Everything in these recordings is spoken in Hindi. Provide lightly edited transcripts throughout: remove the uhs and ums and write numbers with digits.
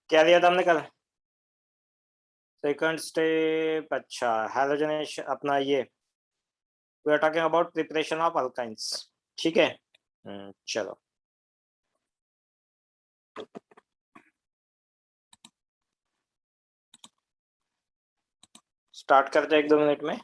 क्या दिया था हमने कल? सेकंड स्टेप, अच्छा हैलोजनेशन अपना ये we are talking about preparation of alkynes. ठीक है। चलो स्टार्ट करते हैं 1-2 मिनट में।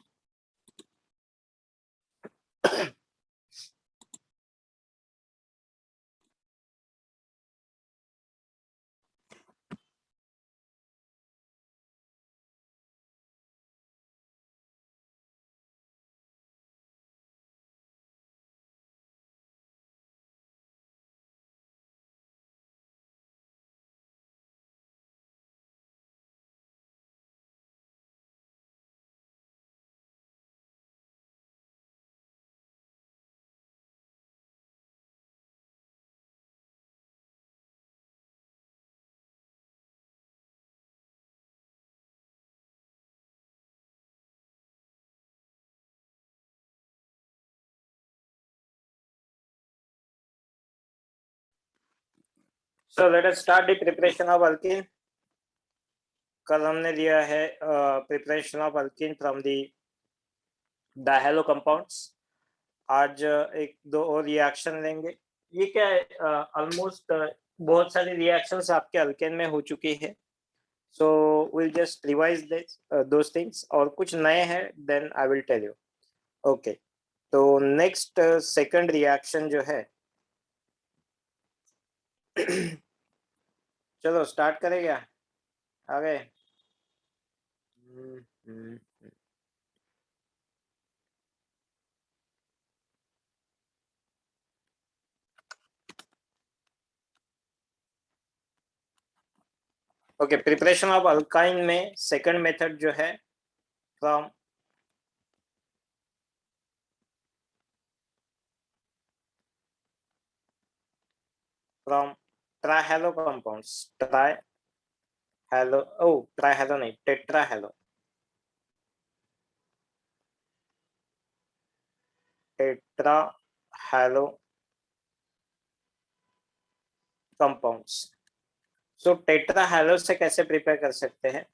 So let us start the preparation of alkyne. कल हमने लिया है preparation of alkyne from the dihalo compounds. आज एक दो और रिएक्शन लेंगे। ये क्या है, ऑलमोस्ट बहुत सारी रिएक्शंस आपके अल्केन में हो चुकी है। So will just revise this those things, और कुछ नए हैं then I will tell you. Okay, तो नेक्स्ट सेकंड रिएक्शन जो है चलो स्टार्ट करें क्या? आ गए। ओके, प्रिपरेशन ऑफ अल्काइन में सेकंड मेथड जो है फ्रॉम ट्राइहेलो कंपाउंड्स। ट्राइहेलो नहीं, टेट्राहेलो। टेट्राहेलो कंपाउंड्स। सो टेट्राहेलो से कैसे प्रिपेयर कर सकते हैं?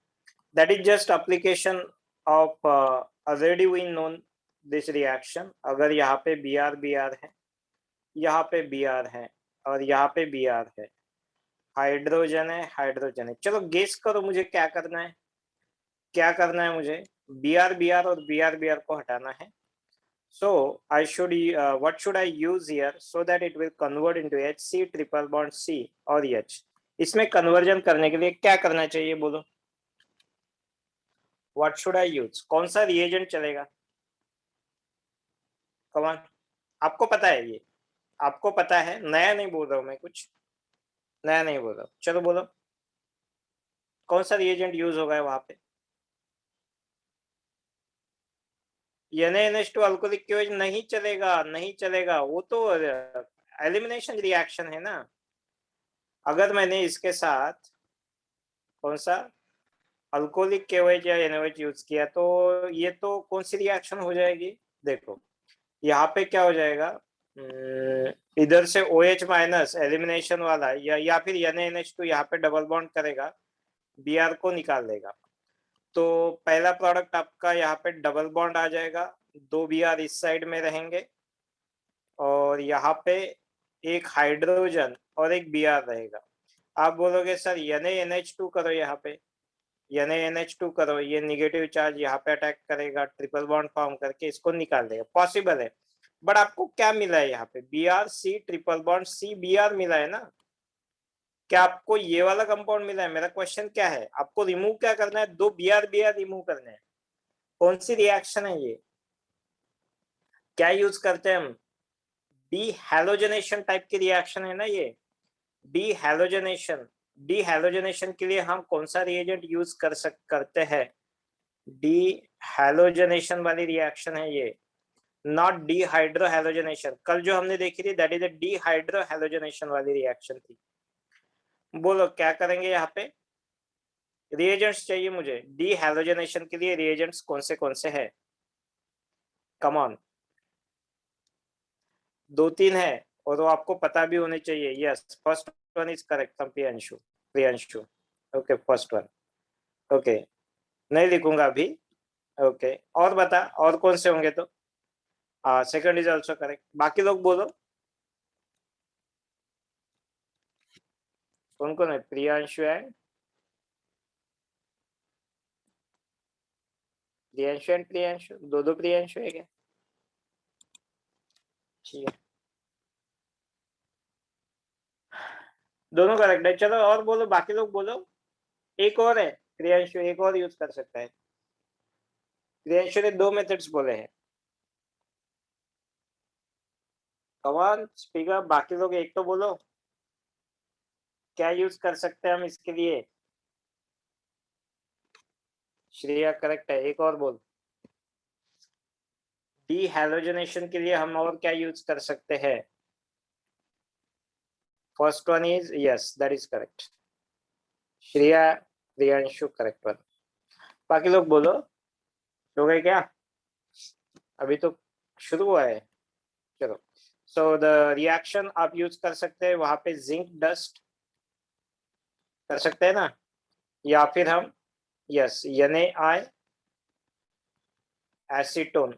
That is just application of already we known this reaction. अगर यहाँ पे बी आर है, यहाँ पे बी आर है, और यहाँ पे बी आर है, हाइड्रोजन है, हाइड्रोजन है। चलो गेस करो मुझे क्या करना है। क्या करना है मुझे? बी आर और बी आर को हटाना है। So I should what should I use here so that it will convert into HC triple bond C और H। इसमें कन्वर्जन करने के लिए क्या करना चाहिए बोलो? What should I use? कौन सा रिएजेंट चलेगा? कमान, आपको पता है ये, आपको पता है, नया नहीं बोल रहा हूँ मैं, कुछ नया नहीं बोल रहा हूँ। चलो बोलो कौन सा रिएजेंट यूज होगा वहां पे? NaNH2 अल्कोहलिक की वजह नहीं चलेगा, नहीं चलेगा, वो तो एलिमिनेशन रिएक्शन है ना। अगर मैंने इसके साथ कौन सा अल्कोहलिक KOH या NaOH यूज किया तो ये तो कौन सी रिएक्शन हो जाएगी? देखो यहाँ पे क्या हो जाएगा, इधर से OH माइनस एलिमिनेशन वाला या फिर NaNH2 यहाँ पे डबल बॉन्ड करेगा, Br को निकाल देगा। तो पहला प्रोडक्ट आपका यहाँ पे डबल बॉन्ड आ जाएगा, 2 Br इस साइड में रहेंगे, और यहाँ पे एक हाइड्रोजन और एक Br रहेगा। आप बोलोगे सर NaNH2 करो, यहाँ पे NaNH2 करो, ये निगेटिव चार्ज यहाँ पे अटैक करेगा, ट्रिपल बॉन्ड फॉर्म करके इसको निकाल देगा। पॉसिबल है, बट आपको क्या मिला है यहाँ पे? Br triple bond C Br मिला है ना। क्या आपको ये वाला कंपाउंड मिला है? मेरा क्वेश्चन क्या है, आपको रिमूव क्या करना है? 2 Br रिमूव करने हैं। कौन सी रिएक्शन है ये? क्या यूज करते हैं हम? डी हैलोजनेशन टाइप की रिएक्शन है ना ये। डी हैलोजनेशन के लिए हम कौन सा रिएजेंट यूज करते हैं? डी हैलोजनेशन वाली रिएक्शन है ये, नॉट डी हाइड्रो हैलोजनेशन। कल जो हमने देखी थी that is a D hydro halogenation वाली रिएक्शन थी। बोलो क्या करेंगे यहाँ पे? रिएजेंट्स चाहिए मुझे डी हैलोजनेशन के लिए। रिएजेंट्स कौन से है? कम ऑन, 2-3 है, और वो आपको पता भी होने चाहिए। Yes, first one is correct from Priyanshu. Priyanshu okay first one, okay नहीं लिखूंगा अभी। ओके और बता और कौन से होंगे तो। सेकंड इज ऑल्सो करेक्ट, बाकी लोग बोलो कौन कौन है। प्रियांशु एंड प्रियांशु, दो दो प्रियांशु है क्या? ठीक है, दोनों करेक्ट है। चलो और बोलो, बाकी लोग बोलो। एक और है प्रियांशु, एक और यूज कर सकता है। प्रियांशु ने दो मेथड्स बोले हैं। कमान स्पीकर, बाकी लोग एक तो बोलो क्या यूज कर सकते हैं हम इसके लिए। श्रेया करेक्ट है, एक और बोल। डी हैलोजनेशन के लिए हम और क्या यूज कर सकते हैं। First one is yes, that is correct. Shreya, Priyanshu correct one. बाकी लोग बोलो, हो गए क्या? अभी तो शुरू हुआ है। चलो, सो द रिएक्शन आप यूज कर सकते हैं वहां पे, जिंक डस्ट कर सकते हैं ना, या फिर हम यस NaI एसीटोन।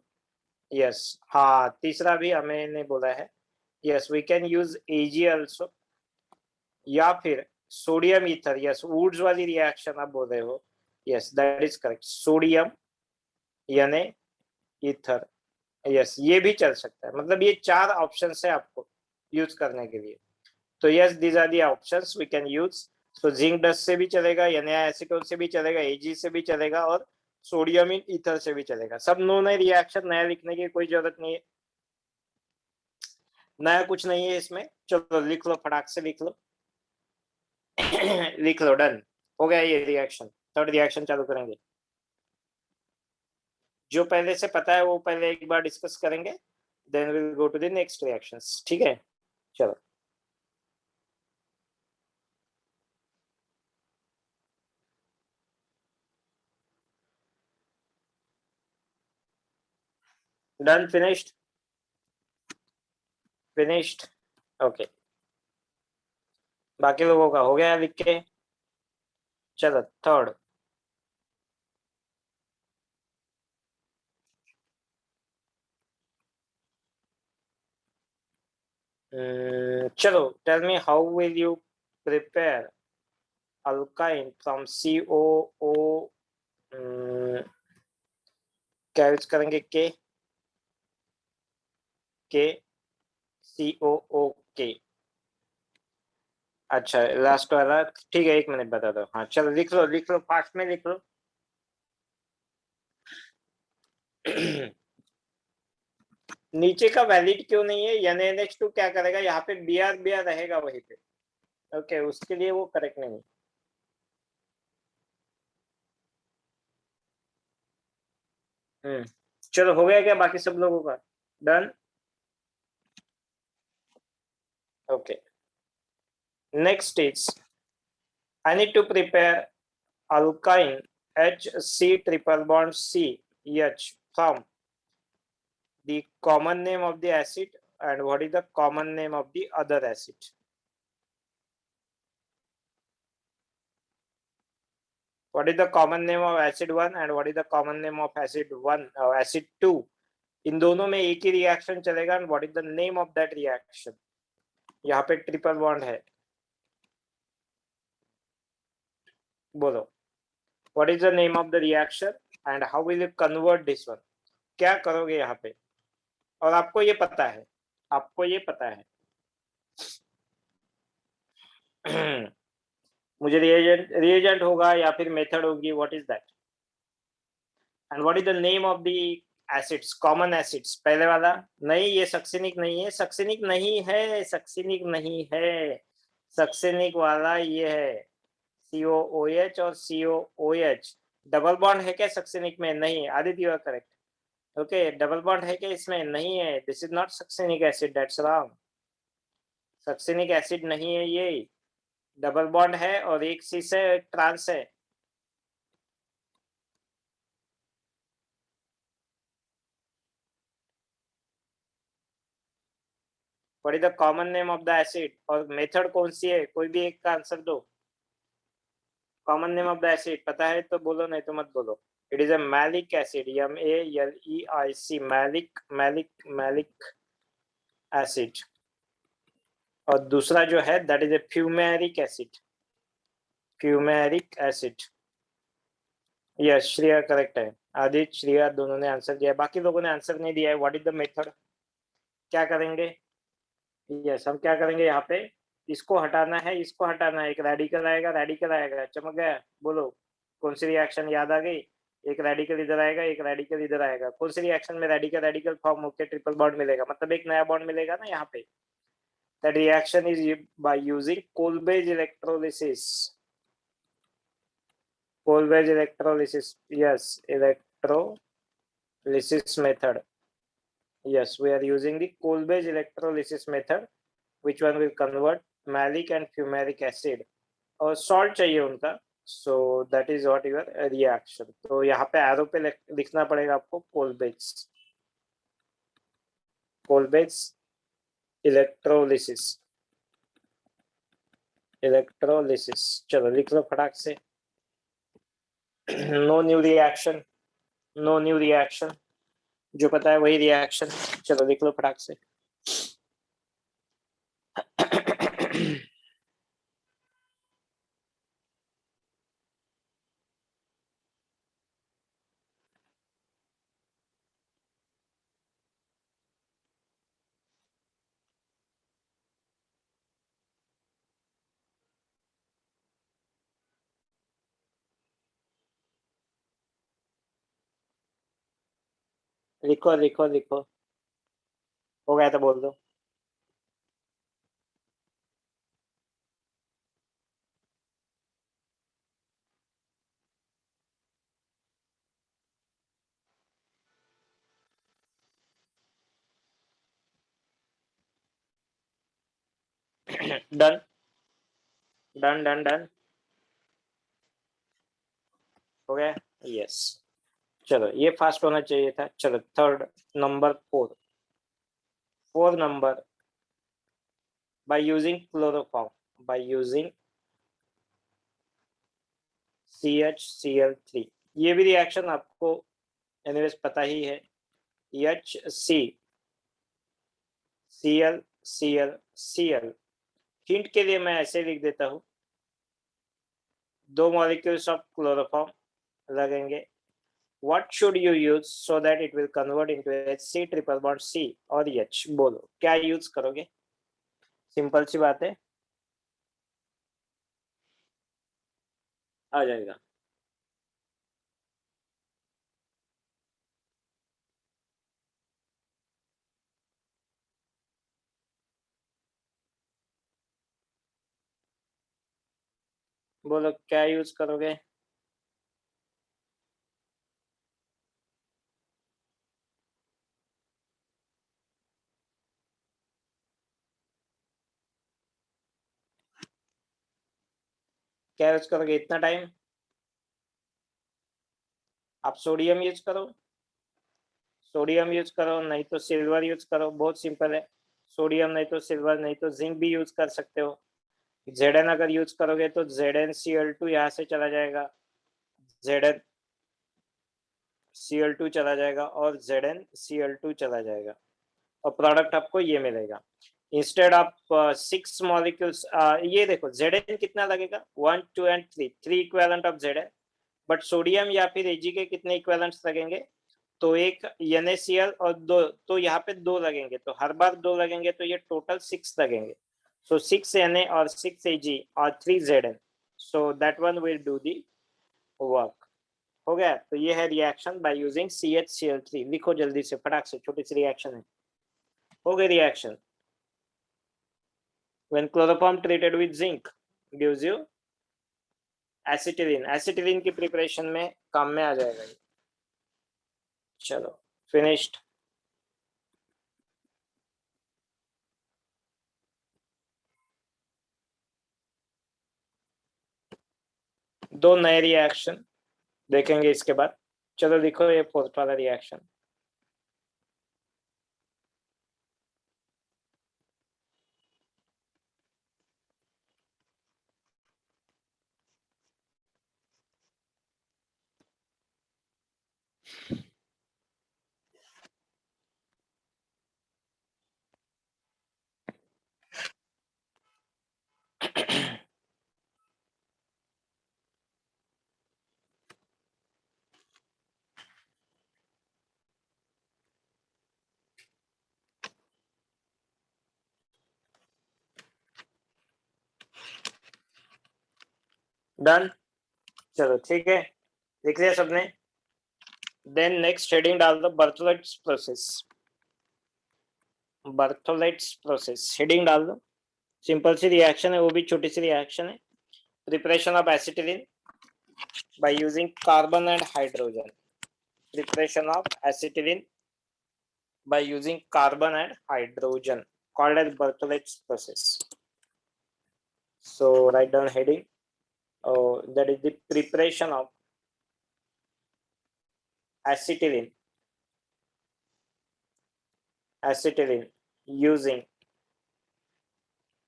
यस, हाँ तीसरा भी हमें ने बोला है। Yes we can use Ag also, या फिर सोडियम ईथर। यस, वुड्स वाली रिएक्शन आप बोल रहे हो। Yes that is correct, sodium Na ether. Yes ये भी चल सकता है, मतलब ये चार ऑप्शन है आपको यूज करने के लिए। तो yes these are the options we can use. So zinc dust से भी चलेगा, Na एसीटोन से भी चलेगा, Ag से भी चलेगा, और सोडियम इन ईथर से भी चलेगा। सब नो नए रिएक्शन, नया लिखने की कोई जरूरत नहीं है, नया कुछ नहीं है इसमें। चलो लिख लो, फटाक से लिख लो। लिख लो, डन हो गया ये रिएक्शन। थर्ड रिएक्शन चालू करेंगे। जो पहले से पता है वो पहले एक बार डिस्कस करेंगे, then will go to the next reactions. ठीक है, चलो। Done, finished, finished. ओके, बाकी लोगों का हो गया लिख के। चलो थर्ड। चलो, tell me how will you prepare alkyne from COO। क्या यूज करेंगे? के COO। अच्छा लास्ट वाला, ठीक है, एक मिनट बता दो। हाँ चलो लिख लो, लिख लो, फास्ट में लिख लो। नीचे का वैलिड क्यों नहीं है? NaNH2 क्या करेगा यहाँ पे? Br रहेगा वहीं पे। ओके, उसके लिए वो करेक्ट नहीं है। चलो हो गया क्या बाकी सब लोगों का? Done, okay. Next is I need to prepare alkyne HC triple bond CH from the common name of the acid, and what is the common name of the other acid? What is the common name of acid 1 and what is the common name of acid 1, acid 2? इन दोनों में एक ही रिएक्शन चलेगा, and what is the name of that reaction? यहाँ पे ट्रिपल बॉन्ड है, बोलो। What is the name of the reaction and how will you convert this one? क्या करोगे यहाँ पे? और आपको ये पता है, आपको ये पता है। मुझे रिएजेंट होगा या फिर मेथड होगी, what is that? And what is the name of the acids, common acids? पहले वाला नहीं, ये सक्सिनिक नहीं है, सक्सिनिक नहीं है, सक्सिनिक नहीं है। सक्सिनिक वाला ये है COOH और COOH। डबल बॉन्ड है क्या सक्सिनिक में? नहीं। Aditya you are correct. Okay, double bond है क्या इसमें? नहीं है। This is not succinic acid, that's wrong. Succinic acid नहीं है ये। डबल बॉन्ड है और एक सी से ट्रांस है। What is the common name of the acid? और मेथड कौन सी है? कोई भी एक का आंसर दो। Common name of the acid पता है तो बोलो, नहीं तो मत बोलो। It is a maleic acid, MALEIC, maleic maleic maleic acid. और दूसरा जो है that is a fumaric acid, fumaric acid. Yes, Shreya correct है। आदित्य, श्रेया दोनों ने आंसर दिया, बाकी लोगों ने आंसर नहीं दिया है। व्हाट इज द मेथड, क्या करेंगे? यस, हम क्या करेंगे यहाँ पे, इसको हटाना है, इसको हटाना है, एक रेडिकल आएगा, रेडिकल आएगा, चमक गया। बोलो कौन सी रिएक्शन याद आ गई? एक रेडिकल इधर आएगा, एक रेडिकल इधर आएगा। कौन सी रिएक्शन में रेडिकल रेडिकल फॉर्म होकर ट्रिपल बॉन्ड मिलेगा, मतलब एक नया बॉन्ड मिलेगा ना यहाँ पे। That reaction is by using Kolbe's electrolysis. Kolbe's electrolysis, yes, electrolysis method. Yes, we are using the Kolbe's electrolysis method, which one will convert malic and fumaric acid और salt चाहिए उनका। So that is what your reaction। तो यहाँ पे एरो पे लिखना पड़ेगा आपको Kolbe's, Kolbe's electrolysis, electrolysis। चलो लिख लो फटाक से। No new reaction, no new reaction, जो पता है वही रिएक्शन। चलो लिख लो फटाक से। लिखो लिखो लिखो, हो गया तो बोल दो। डन डन डन डन, हो गया। यस, चलो ये फास्ट होना चाहिए था। चलो third number, four number, by using chloroform, by using CHCl3। ये भी रिएक्शन आपको एनीवेज पता ही है। HCCl हिंट के लिए मैं ऐसे लिख देता हूँ, दो मॉलिक्यूल्स ऑफ क्लोरोफॉर्म लगेंगे। What should you use so that it will convert into HC triple bond C और H? बोलो क्या यूज करोगे? सिंपल सी बात है, आ जाएगा। बोलो क्या यूज करोगे? क्या यूज करोगे इतना टाइम? आप सोडियम यूज करो, सोडियम यूज करो, नहीं तो सिल्वर यूज करो, बहुत सिंपल है। सोडियम नहीं तो सिल्वर, नहीं तो जिंक भी यूज कर सकते हो। Zn अगर यूज करोगे तो ZnCl2 यहाँ से चला जाएगा, ZnCl2 चला जाएगा और ZnCl2 चला जाएगा, और प्रोडक्ट आपको ये मिलेगा। इंस्टेड ऑफ 6 मॉलिक्यूल्स, ये देखो Zn कितना लगेगा, 1 2 and 3 equivalent of Zn। But sodium या फिर Ag के कितने इक्विवेलेंट्स लगेंगे? तो एक NaCl और दो, तो यहाँ पे 2 लगेंगे, तो हर बार 2 लगेंगे, तो ये टोटल 6 लगेंगे। सो 6Na और 6Ag और 3Zn, so that one will do the work. हो गया। तो ये है रिएक्शन बाय यूजिंग CHCl3। लिखो जल्दी से फटाक से, छोटी सी रिएक्शन है। हो गई reaction. When chloroform treated with zinc gives you acetylene, acetylene की प्रिपरेशन में काम में आ जाएगा ये। चलो फिनिश्ड। दो नए रिएक्शन देखेंगे इसके बाद। चलो लिखो ये फोर्थ वाला रिएक्शन। डन, चलो ठीक है, लिख लिया सबने। देन नेक्स्ट हेडिंग डाल दो बर्थोलेट्स प्रोसेस। बर्थोलेट्स प्रोसेस हेडिंग डाल दो। सिंपल सी रिएक्शन है, वो भी छोटी सी रिएक्शन है। Preparation of acetylene by using carbon and hydrogen. Preparation of acetylene by using carbon and hydrogen called as Berthollet's process. So write down heading. That is the preparation of acetylene using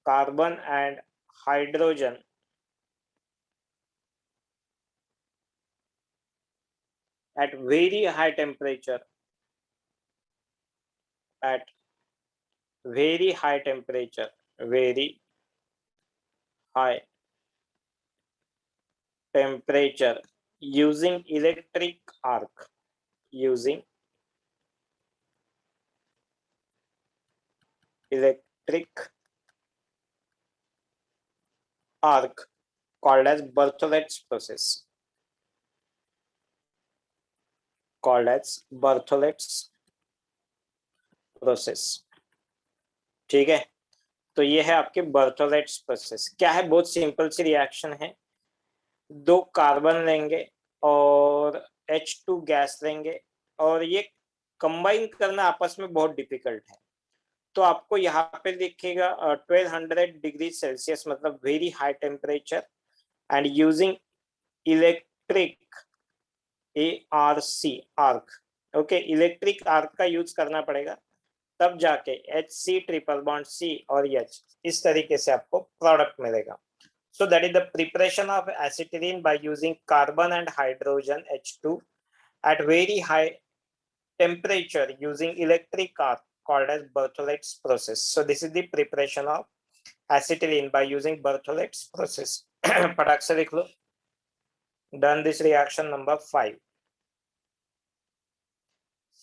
carbon and hydrogen at very high temperature. At very high temperature. Very high temperature using electric arc. Using electric arc called as Berthollet's process. Called as Berthollet's process. ठीक है, तो ये है आपके बर्थोलेट्स प्रोसेस। क्या है, बहुत सिंपल सी रिएक्शन है। दो कार्बन लेंगे और H2 गैस लेंगे और ये कंबाइन करना आपस में बहुत डिफिकल्ट है। तो आपको यहाँ पे दिखेगा 1200 डिग्री सेल्सियस, मतलब very high temperature, and using electric ARC arc. Okay, electric arc का यूज करना पड़ेगा, तब जाके HC ट्रिपल बॉन्ड C और H इस तरीके से आपको प्रोडक्ट मिलेगा। So that is the preparation of acetylene by using carbon and hydrogen H2 at very high temperature using electric arc called as Berthollet's process. So this is the preparation of acetylene by using Berthollet's process. फटाक से लिख लो। Done this reaction number 5.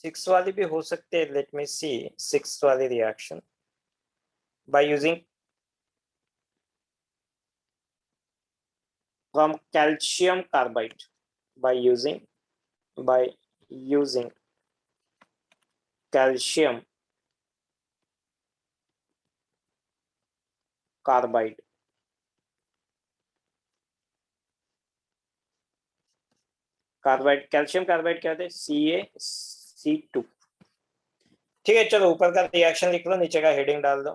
6 वाली भी हो सकते हैं। Let me see 6 वाली reaction by using from calcium carbide by using calcium carbide. Carbide, calcium carbide क्या होता है, CaC2। ठीक है, चलो ऊपर का रिएक्शन लिख लो, नीचे का हेडिंग डाल दो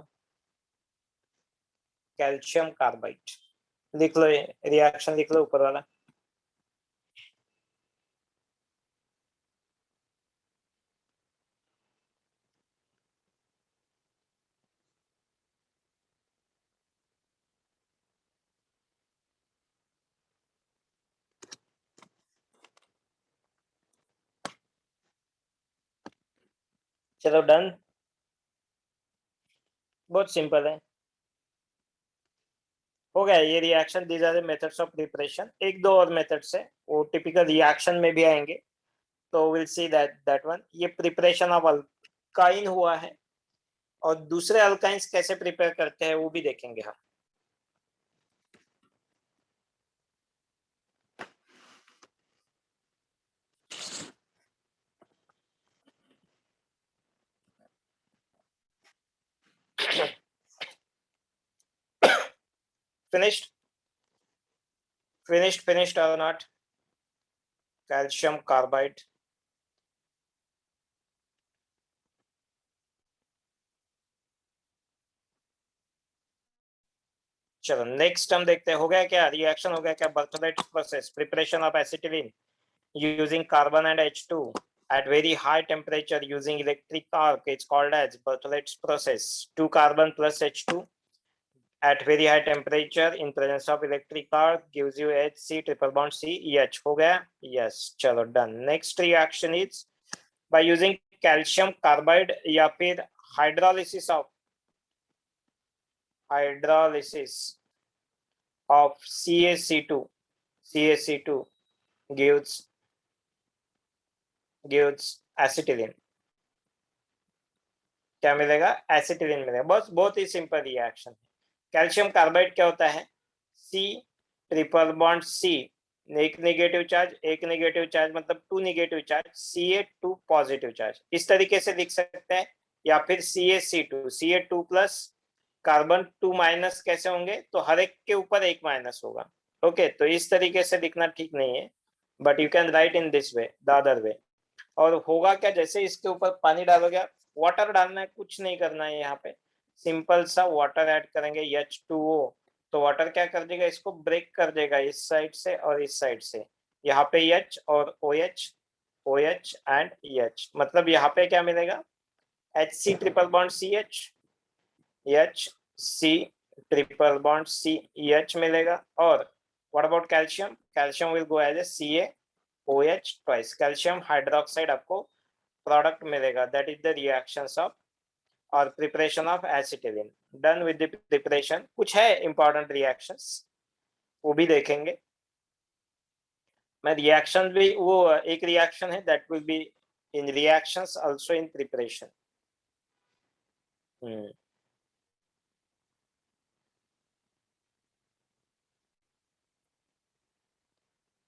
कैल्शियम कार्बाइड। लिख लो, रिएक्शन लिख लो ऊपर वाला। चलो डन, बहुत सिंपल है, हो गया ये reaction. These are the methods of preparation. एक दो और मेथड्स है, वो टिपिकल रिएक्शन में भी आएंगे, तो विल सी दैट वन। ये प्रिपरेशन ऑफ अल्काइन हुआ है, और दूसरे अल्काइंस कैसे प्रिपेयर करते हैं वो भी देखेंगे हम। finished or not? Calcium carbide, चलो नेक्स्ट हम देखते हैं, हो गया क्या रिएक्शन, हो गया क्या। Berthelot's process, preparation of acetylene using carbon and H2 at very high temperature using electric arc, it's called as Berthollet's process. 2 carbon plus H2 at very high temperature in presence of electric arc gives you HC triple bond CH। हो गया, yes, चलो done. Next reaction is by using calcium carbide या फिर hydrolysis of CaC2 gives acetylene। क्या मिलेगा, एसिटिलीन मिलेगा। बस बहुत ही सिंपल रिएक्शन है। कैल्शियम कार्बाइड क्या होता है, C ट्रिपल बॉन्ड सी, एक नेगेटिव चार्ज मतलब 2 negative charge, Ca2 positive charge, इस तरीके से लिख सकते हैं। या फिर Ca2 प्लस कार्बन 2 माइनस कैसे होंगे, तो हर एक के ऊपर एक माइनस होगा। ओके, तो इस तरीके से लिखना ठीक नहीं है, but you can write in this way, the other way. और होगा क्या, जैसे इसके ऊपर पानी डालोगे, वाटर डालना है, कुछ नहीं करना है, यहाँ पे सिंपल सा वाटर ऐड करेंगे H2O, तो वाटर क्या कर देगा, इसको ब्रेक कर देगा इस साइड से और इस साइड से, यहाँ पे H और OH एंड H, मतलब यहाँ पे क्या मिलेगा, HC triple bond CH, HC triple bond CH मिलेगा। और what about calcium, calcium will go as a CaOH twice, calcium hydroxide आपको प्रोडक्ट मिलेगा, that is the reactions of और preparation of acetylene. Done with the preparation, कुछ है इंपॉर्टेंट रिएक्शंस वो भी देखेंगे। मैं रिएक्शन भी, वो एक रिएक्शन है that will be in reactions also in preparation.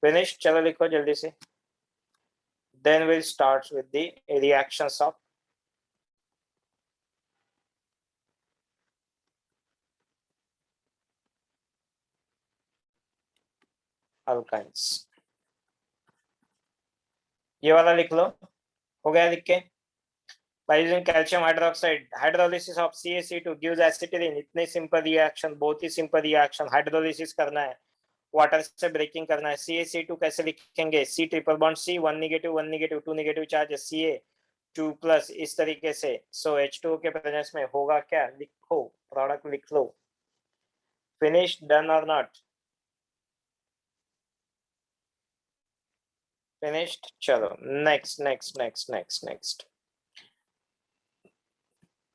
Finish, चलो लिखो जल्दी से। Then we'll start with the reactions of alkynes। ये वाला लिख लो, हो गया लिख के। By using calcium hydroxide, hydrolysis of CaC2 gives acetylene, इतने सिंपल रिएक्शन, बहुत ही सिंपल रिएक्शन, हाइड्रोलिसिस करना है, वाटर से ब्रेकिंग करना है। CaC2 कैसे लिखेंगे, C triple bond C, 1 negative 2 negative charge, Ca2 plus, इस तरीके से। सो H2O के प्रेजेंस में होगा क्या, लिखो, प्रोडक्ट लिख लो। फिनिश, डन और नॉट, फिनिश्ड। चलो नेक्स्ट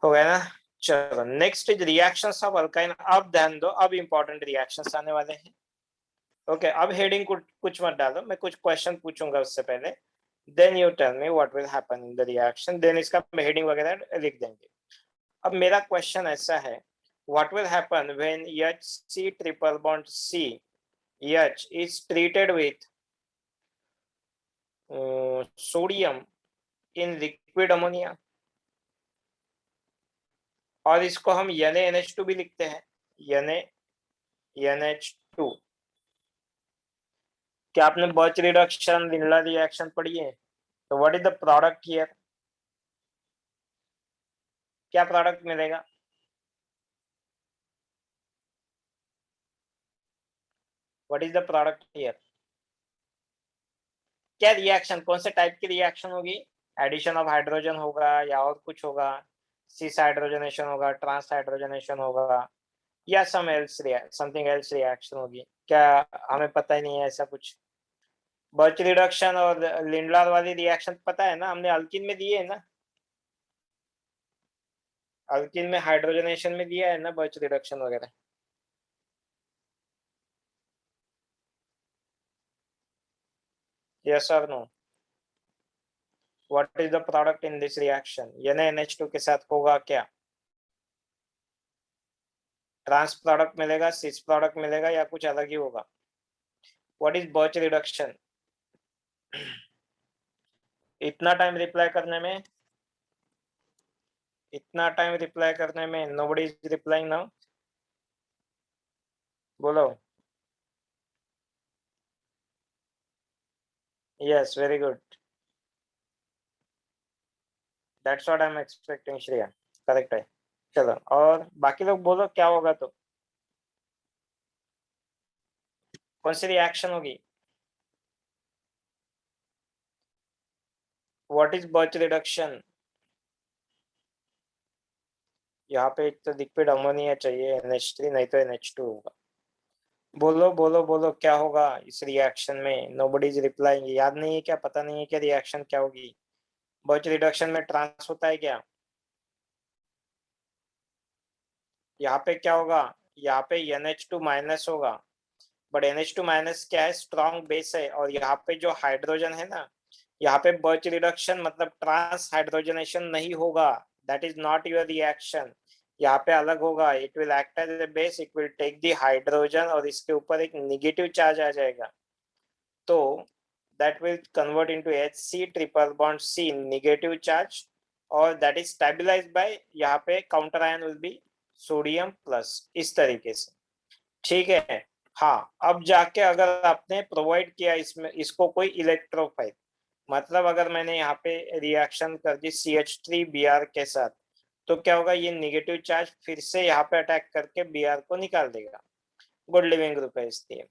हो गया ना। चलो next is reactions of alkyne. अब ध्यान दो, अब इंपॉर्टेंट रिएक्शंस आने वाले हैं। ओके, अब हेडिंग कुछ मत डालो, मैं कुछ क्वेश्चन पूछूंगा उससे पहले, then you tell me what will happen in the reaction, then इसका हेडिंग वगैरह लिख देंगे। अब मेरा क्वेश्चन ऐसा है, what will happen when HC triple bond C H is treated with sodium in liquid ammonia, और इसको हम NaNH2 भी लिखते हैं, NaNH2। क्या आपने बर्च रिडक्शन, लिंडला रिएक्शन पढ़ी है, तो what is the product here, क्या प्रोडक्ट मिलेगा, what is the product here, क्या रिएक्शन, कौन से टाइप की रिएक्शन होगी, एडिशन ऑफ हाइड्रोजन होगा या और कुछ होगा, सिस हाइड्रोजनेशन होगा, ट्रांस हाइड्रोजनेशन होगा, या समथिंग एल्स रिएक्शन होगी, क्या हमें पता ही नहीं है ऐसा कुछ। बर्च रिडक्शन और लिंडलार वाली रिएक्शन पता है ना, हमने अल्किन में दिए है ना, अल्किन में हाइड्रोजनेशन में दिया है ना बर्च रिडक्शन वगैरह। यस और no, what is the product in this reaction, NaNH2 के साथ होगा क्या, ट्रांस प्रोडक्ट मिलेगा, सिस प्रोडक्ट मिलेगा, या कुछ अलग ही होगा। व्हाट इज बर्च रिडक्शन, इतना टाइम रिप्लाई करने में नोबडी इज रिप्लाइंग नाउ, बोलो। Yes, very good, that's what I am expecting Shreya, correct है। चलो, और बाकी लोग बोलो क्या होगा, तो कौन सी रिएक्शन होगी, व्हाट इज बर्च रिडक्शन। यहाँ पे एक तो लिक्विड अमोनिया चाहिए, NH3, नहीं तो NH2 होगा। बोलो बोलो बोलो, क्या होगा इस रिएक्शन में, नोबडी इज रिप्लाइंग, याद नहीं है क्या, पता नहीं है क्या रिएक्शन क्या होगी, बर्च रिडक्शन में ट्रांस होता है क्या, यहाँ पे क्या होगा, यहाँ पे NH2 माइनस होगा, बट NH2 माइनस क्या है, स्ट्रॉन्ग बेस है, और यहाँ पे जो हाइड्रोजन है ना, यहाँ पे बर्च रिडक्शन मतलब ट्रांस हाइड्रोजनेशन नहीं होगा, that is not your reaction. यहाँ पे अलग होगा, it will act as a base, it will take the hydrogen और इसके ऊपर एक निगेटिव चार्ज आ जाएगा, तो that will convert into HC triple bond C negative charge और that is stabilized by यहाँ पे counter ion will be sodium plus, इस तरीके से, ठीक है। हाँ, अब जाके अगर आपने प्रोवाइड किया इसमें इसको कोई इलेक्ट्रोफाइल, मतलब अगर मैंने यहाँ पे रिएक्शन कर दी CH3Br के साथ, तो क्या होगा, ये नेगेटिव चार्ज फिर से यहाँ पे अटैक करके Br को निकाल देगा, गुड लिविंग ग्रुप है इसलिए,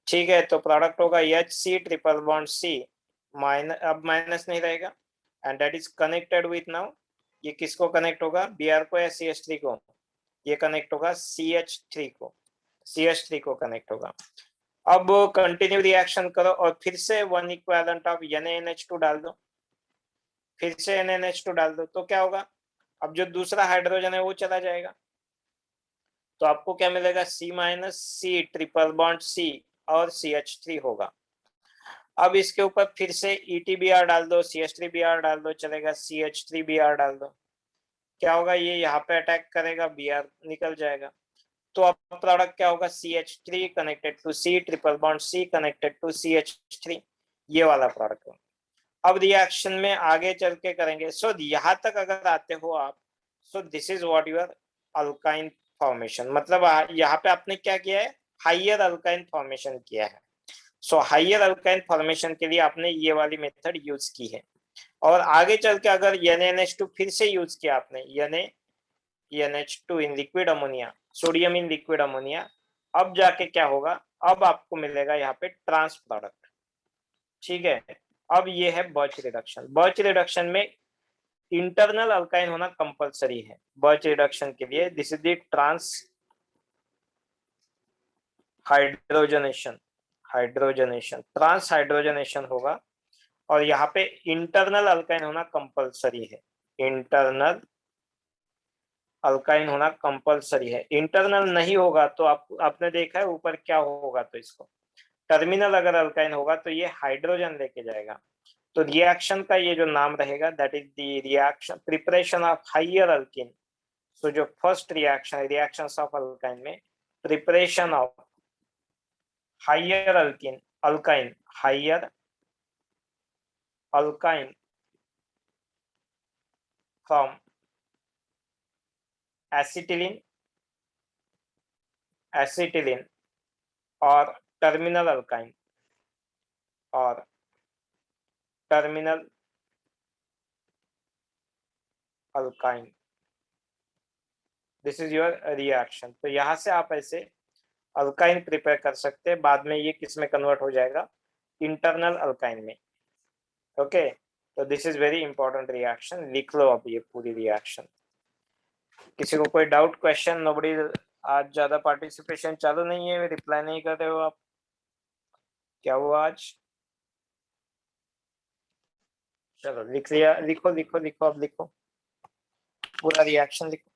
ठीक है। तो प्रोडक्ट होगा HC triple bond C minus, अब माइनस नहीं रहेगा, and that is connected with now, ये किसको कनेक्ट होगा, Br को या CH3 को, ये कनेक्ट होगा CH3 को, CH3 को कनेक्ट होगा। अब कंटिन्यू रिएक्शन करो और फिर से 1 इक्विवेलेंट ऑफ NaNH2 डाल दो, फिर से NaNH2 डाल दो, तो क्या होगा, अब जो दूसरा हाइड्रोजन है वो चला जाएगा, तो आपको क्या मिलेगा, C minus C triple bond C और CH3 होगा। अब इसके ऊपर फिर से EtBr डाल दो, CH3Br डाल दो, चलेगा, CH3Br डाल दो, क्या होगा, ये यहाँ पे अटैक करेगा, Br निकल जाएगा, तो अब प्रोडक्ट क्या होगा, CH3 connected to C triple bond C connected to CH3, ये वाला प्रोडक्ट है। अब रिएक्शन में आगे चल के करेंगे, सो यहाँ तक अगर आते हो आप, so this is what your alkyne formation, मतलब यहाँ पे आपने क्या किया है, हाइयर अल्काइन फॉर्मेशन किया है। सो हाइयर अल्काइन फॉर्मेशन के लिए आपने ये वाली मेथड यूज की है, और आगे चल के अगर NaNH2 फिर से यूज किया आपने, NaNH2 in liquid ammonia, sodium in liquid ammonia, अब जाके क्या होगा, अब आपको मिलेगा यहाँ पे ट्रांस प्रोडक्ट, ठीक है। अब ये है बर्च रिडक्शन, बर्च रिडक्शन में इंटरनल अल्काइन होना कंपलसरी है बर्च रिडक्शन के लिए, this is the trans hydrogenation, trans hydrogenation होगा, और यहाँ पे इंटरनल अल्काइन होना कंपलसरी है, इंटरनल अल्काइन होना कंपलसरी है, इंटरनल नहीं होगा तो आपने देखा है ऊपर क्या होगा, तो इसको टर्मिनल अगर अल्काइन होगा तो ये हाइड्रोजन लेके जाएगा, तो रिएक्शन का ये जो नाम रहेगा, that is the reaction preparation of higher alkyne. सो जो first reaction, reactions of alkyne में preparation of higher alkyne, alkyne, higher alkyne from acetylene, acetylene और टर्मिनल अल्काइन, और terminal alkyne, this is your reaction. तो यहाँ से आप ऐसे अल्काइन प्रिपेयर कर सकते हैं, बाद में ये किस में कन्वर्ट हो जाएगा, इंटरनल अल्काइन में, ओके। तो this is very important reaction, लिख लो अब ये पूरी रिएक्शन। किसी को कोई डाउट, क्वेश्चन, नोबडी, आज ज्यादा पार्टिसिपेशन चालू नहीं है, रिप्लाई नहीं कर रहे हो आप, क्या हुआ आज, चलो लिख लिया, लिखो लिखो लिखो, अब लिखो पूरा रिएक्शन लिखो।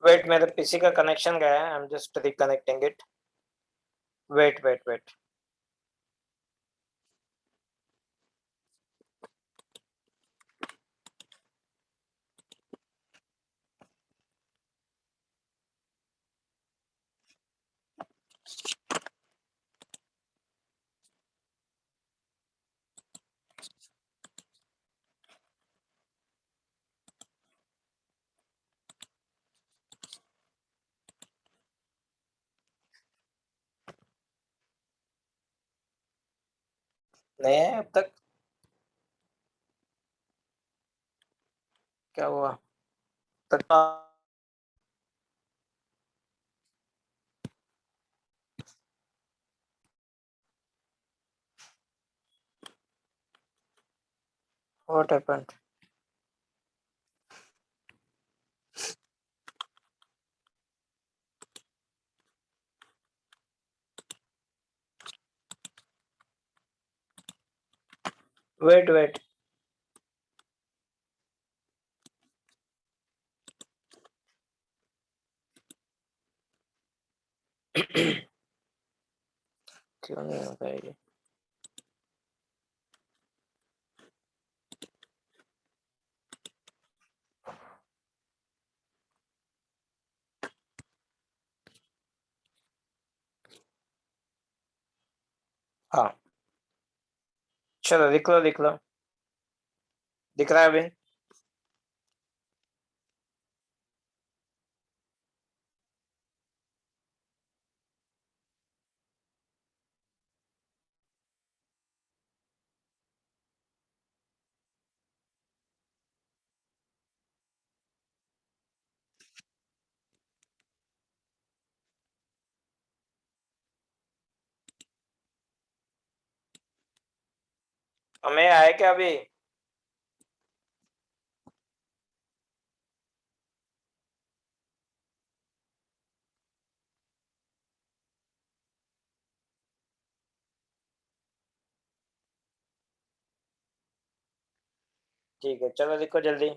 वेट, मेरे पीसी का कनेक्शन गया है, I am just reconnecting it, wait wait wait. नहीं है अब तक, क्या हुआ तक, What happened? Wait. क्यों नहीं होगा ये? हाँ, चलो लिख लो दिख रहा है अभी? हमें आए क्या अभी? ठीक है, चलो लिखो जल्दी।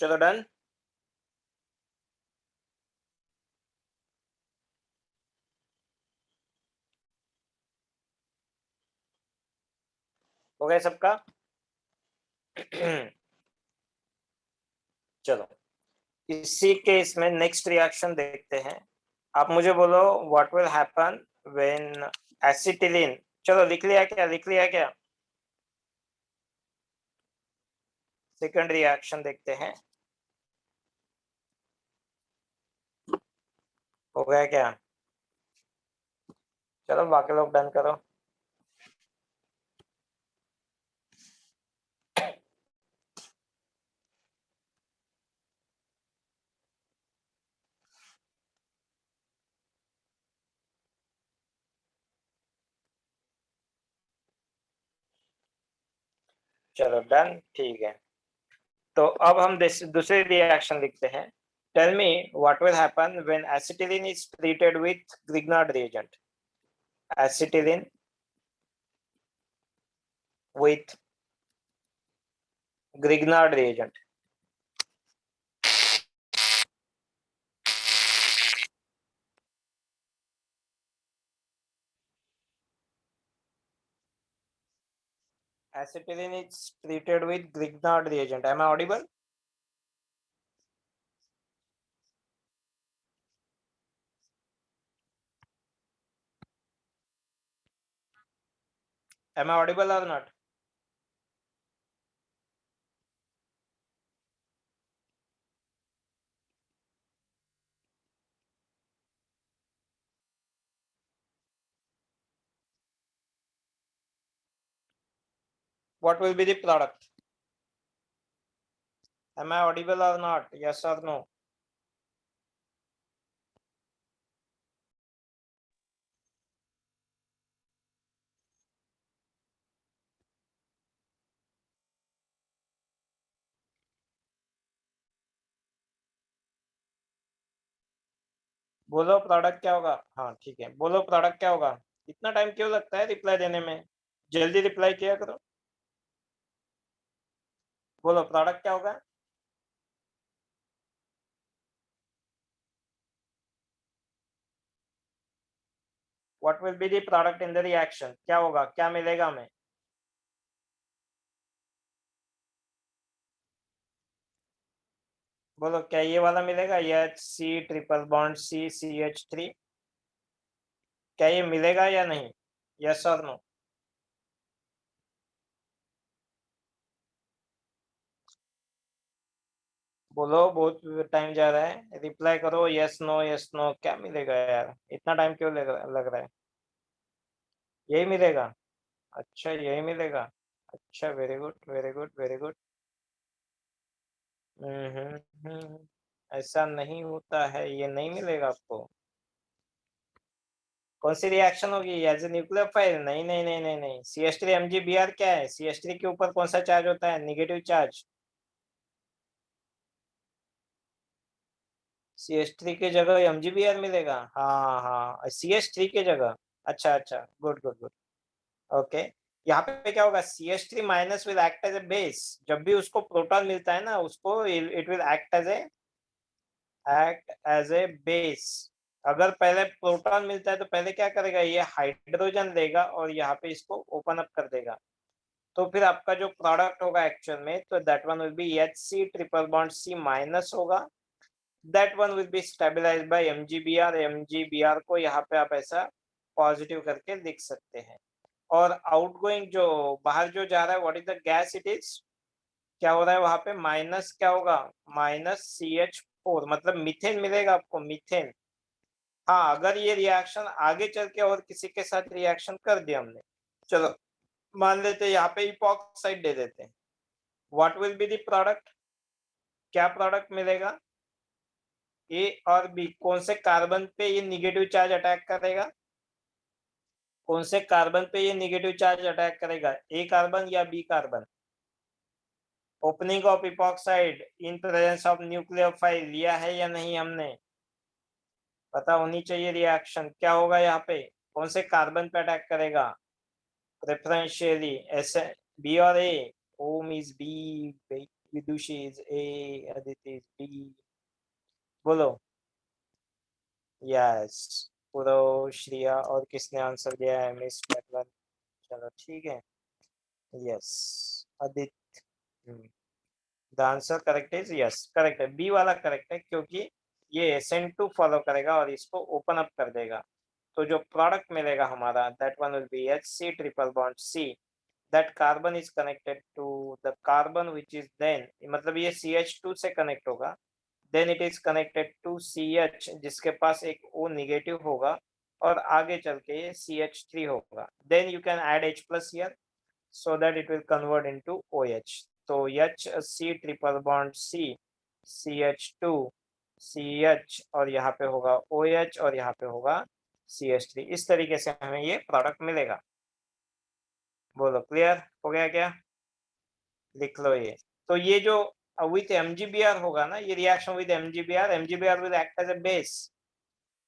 चलो डन। हो गया सबका? चलो, इसी केस में नेक्स्ट रिएक्शन देखते हैं। आप मुझे बोलो what will happen when acetylene. चलो लिख लिया क्या? सेकंड रिएक्शन देखते हैं। हो गया क्या? चलो बाकी लोग डन करो। चलो डन, ठीक है। तो अब हम दूसरे रिएक्शन लिखते हैं। Tell me what will happen when acetylene is treated with Grignard reagent. Acetylene with Grignard reagent. Acetylene is treated with Grignard reagent. Am I audible? Am I audible or not? What will be the product? Am I audible or not? Yes or no? बोलो प्रोडक्ट क्या होगा? हाँ ठीक है, बोलो प्रोडक्ट क्या होगा? इतना टाइम क्यों लगता है रिप्लाई देने में? जल्दी रिप्लाई किया करो। बोलो प्रोडक्ट क्या होगा? What will be the product in the reaction? क्या होगा, क्या मिलेगा हमें? बोलो, क्या ये वाला मिलेगा? H C triple bond CH3? क्या ये मिलेगा या नहीं? यस और नो? बोलो, बहुत टाइम जा रहा है, रिप्लाई करो, यस नो, क्या मिलेगा यार, इतना टाइम क्यों लग रहा है? यही मिलेगा? अच्छा, यही मिलेगा। अच्छा, very good, very good, very good. ऐसा नहीं होता है, ये नहीं मिलेगा आपको। कौन सी रिएक्शन होगी? As a nucleophile? नहीं नहीं नहीं नहीं नहीं, CH3 MgBr क्या है? CH3 के ऊपर कौन सा चार्ज होता है? Negative charge. CH3 की जगह MgBr मिलेगा? हाँ हाँ, CH3 की जगह। अच्छा अच्छा, गुड गुड गुड। ओके। यहाँ पे क्या होगा? CH3 minus will act as a base. जब भी उसको प्रोटॉन मिलता है ना, उसको it will act as a base. अगर पहले प्रोटॉन मिलता है तो पहले क्या करेगा? ये हाइड्रोजन लेगा और यहाँ पे इसको ओपन अप कर देगा। तो फिर आपका जो प्रोडक्ट होगा एक्चुअल में, तो that one will be HC triple bond C minus होगा। That one will be stabilised by MgBr। MgBr को यहाँ पे आप ऐसा पॉजिटिव करके लिख सकते हैं। और आउटगोइंग जो बाहर जो जा रहा है, what is the gas it is? क्या हो रहा है वहां पे? माइनस क्या होगा? -CH4, मतलब मीथेन मिलेगा आपको, मीथेन। हाँ, अगर ये रिएक्शन आगे चल के और किसी के साथ रिएक्शन कर दिया हमने, चलो मान लेते हैं यहाँ पे इपॉक्साइड दे देते हैं, what will be the product? क्या प्रोडक्ट मिलेगा? ए और बी, कौन से कार्बन पे ये निगेटिव चार्ज अटैक करेगा? कौन से कार्बन पे ये निगेटिव चार्ज अटैक करेगा? ए कार्बन या B carbon? Opening of epoxide in presence of nucleophile लिया है या नहीं हमने? पता होनी चाहिए रिएक्शन क्या होगा यहाँ पे। कौन से कार्बन पे अटैक करेगा? प्रेफरेंशियली ऐसे, बी और A. Om is B, Vidushi is A, Aditi is B. बोलो। यस, पूरो, श्रिया, और किसने आंसर दिया है? Miss pattern. चलो ठीक है। Yes, Aditya. The answer correct is yes, correct है, बी वाला करेक्ट है, क्योंकि ये SN2 फॉलो करेगा और इसको ओपन अप कर देगा। तो जो प्रोडक्ट मिलेगा हमारा, that one will be HC triple bond C। That carbon is connected to the carbon which is then, मतलब ये CH2 से कनेक्ट होगा। Then it is connected to CH, जिसके पास एक O निगेटिव होगा, और आगे चल के ये CH3 होगा। Then you can add H plus here, so that it will convert into OH। तो HC triple bond C, CH2, CH, और यहाँ पे होगा OH, और यहाँ पे होगा CH3। इस तरीके से हमें ये प्रोडक्ट मिलेगा। बोलो, क्लियर हो गया क्या? लिख लो ये। तो ये जो विथ MgBr होगा ना, ये reaction with MgBr will act as a base,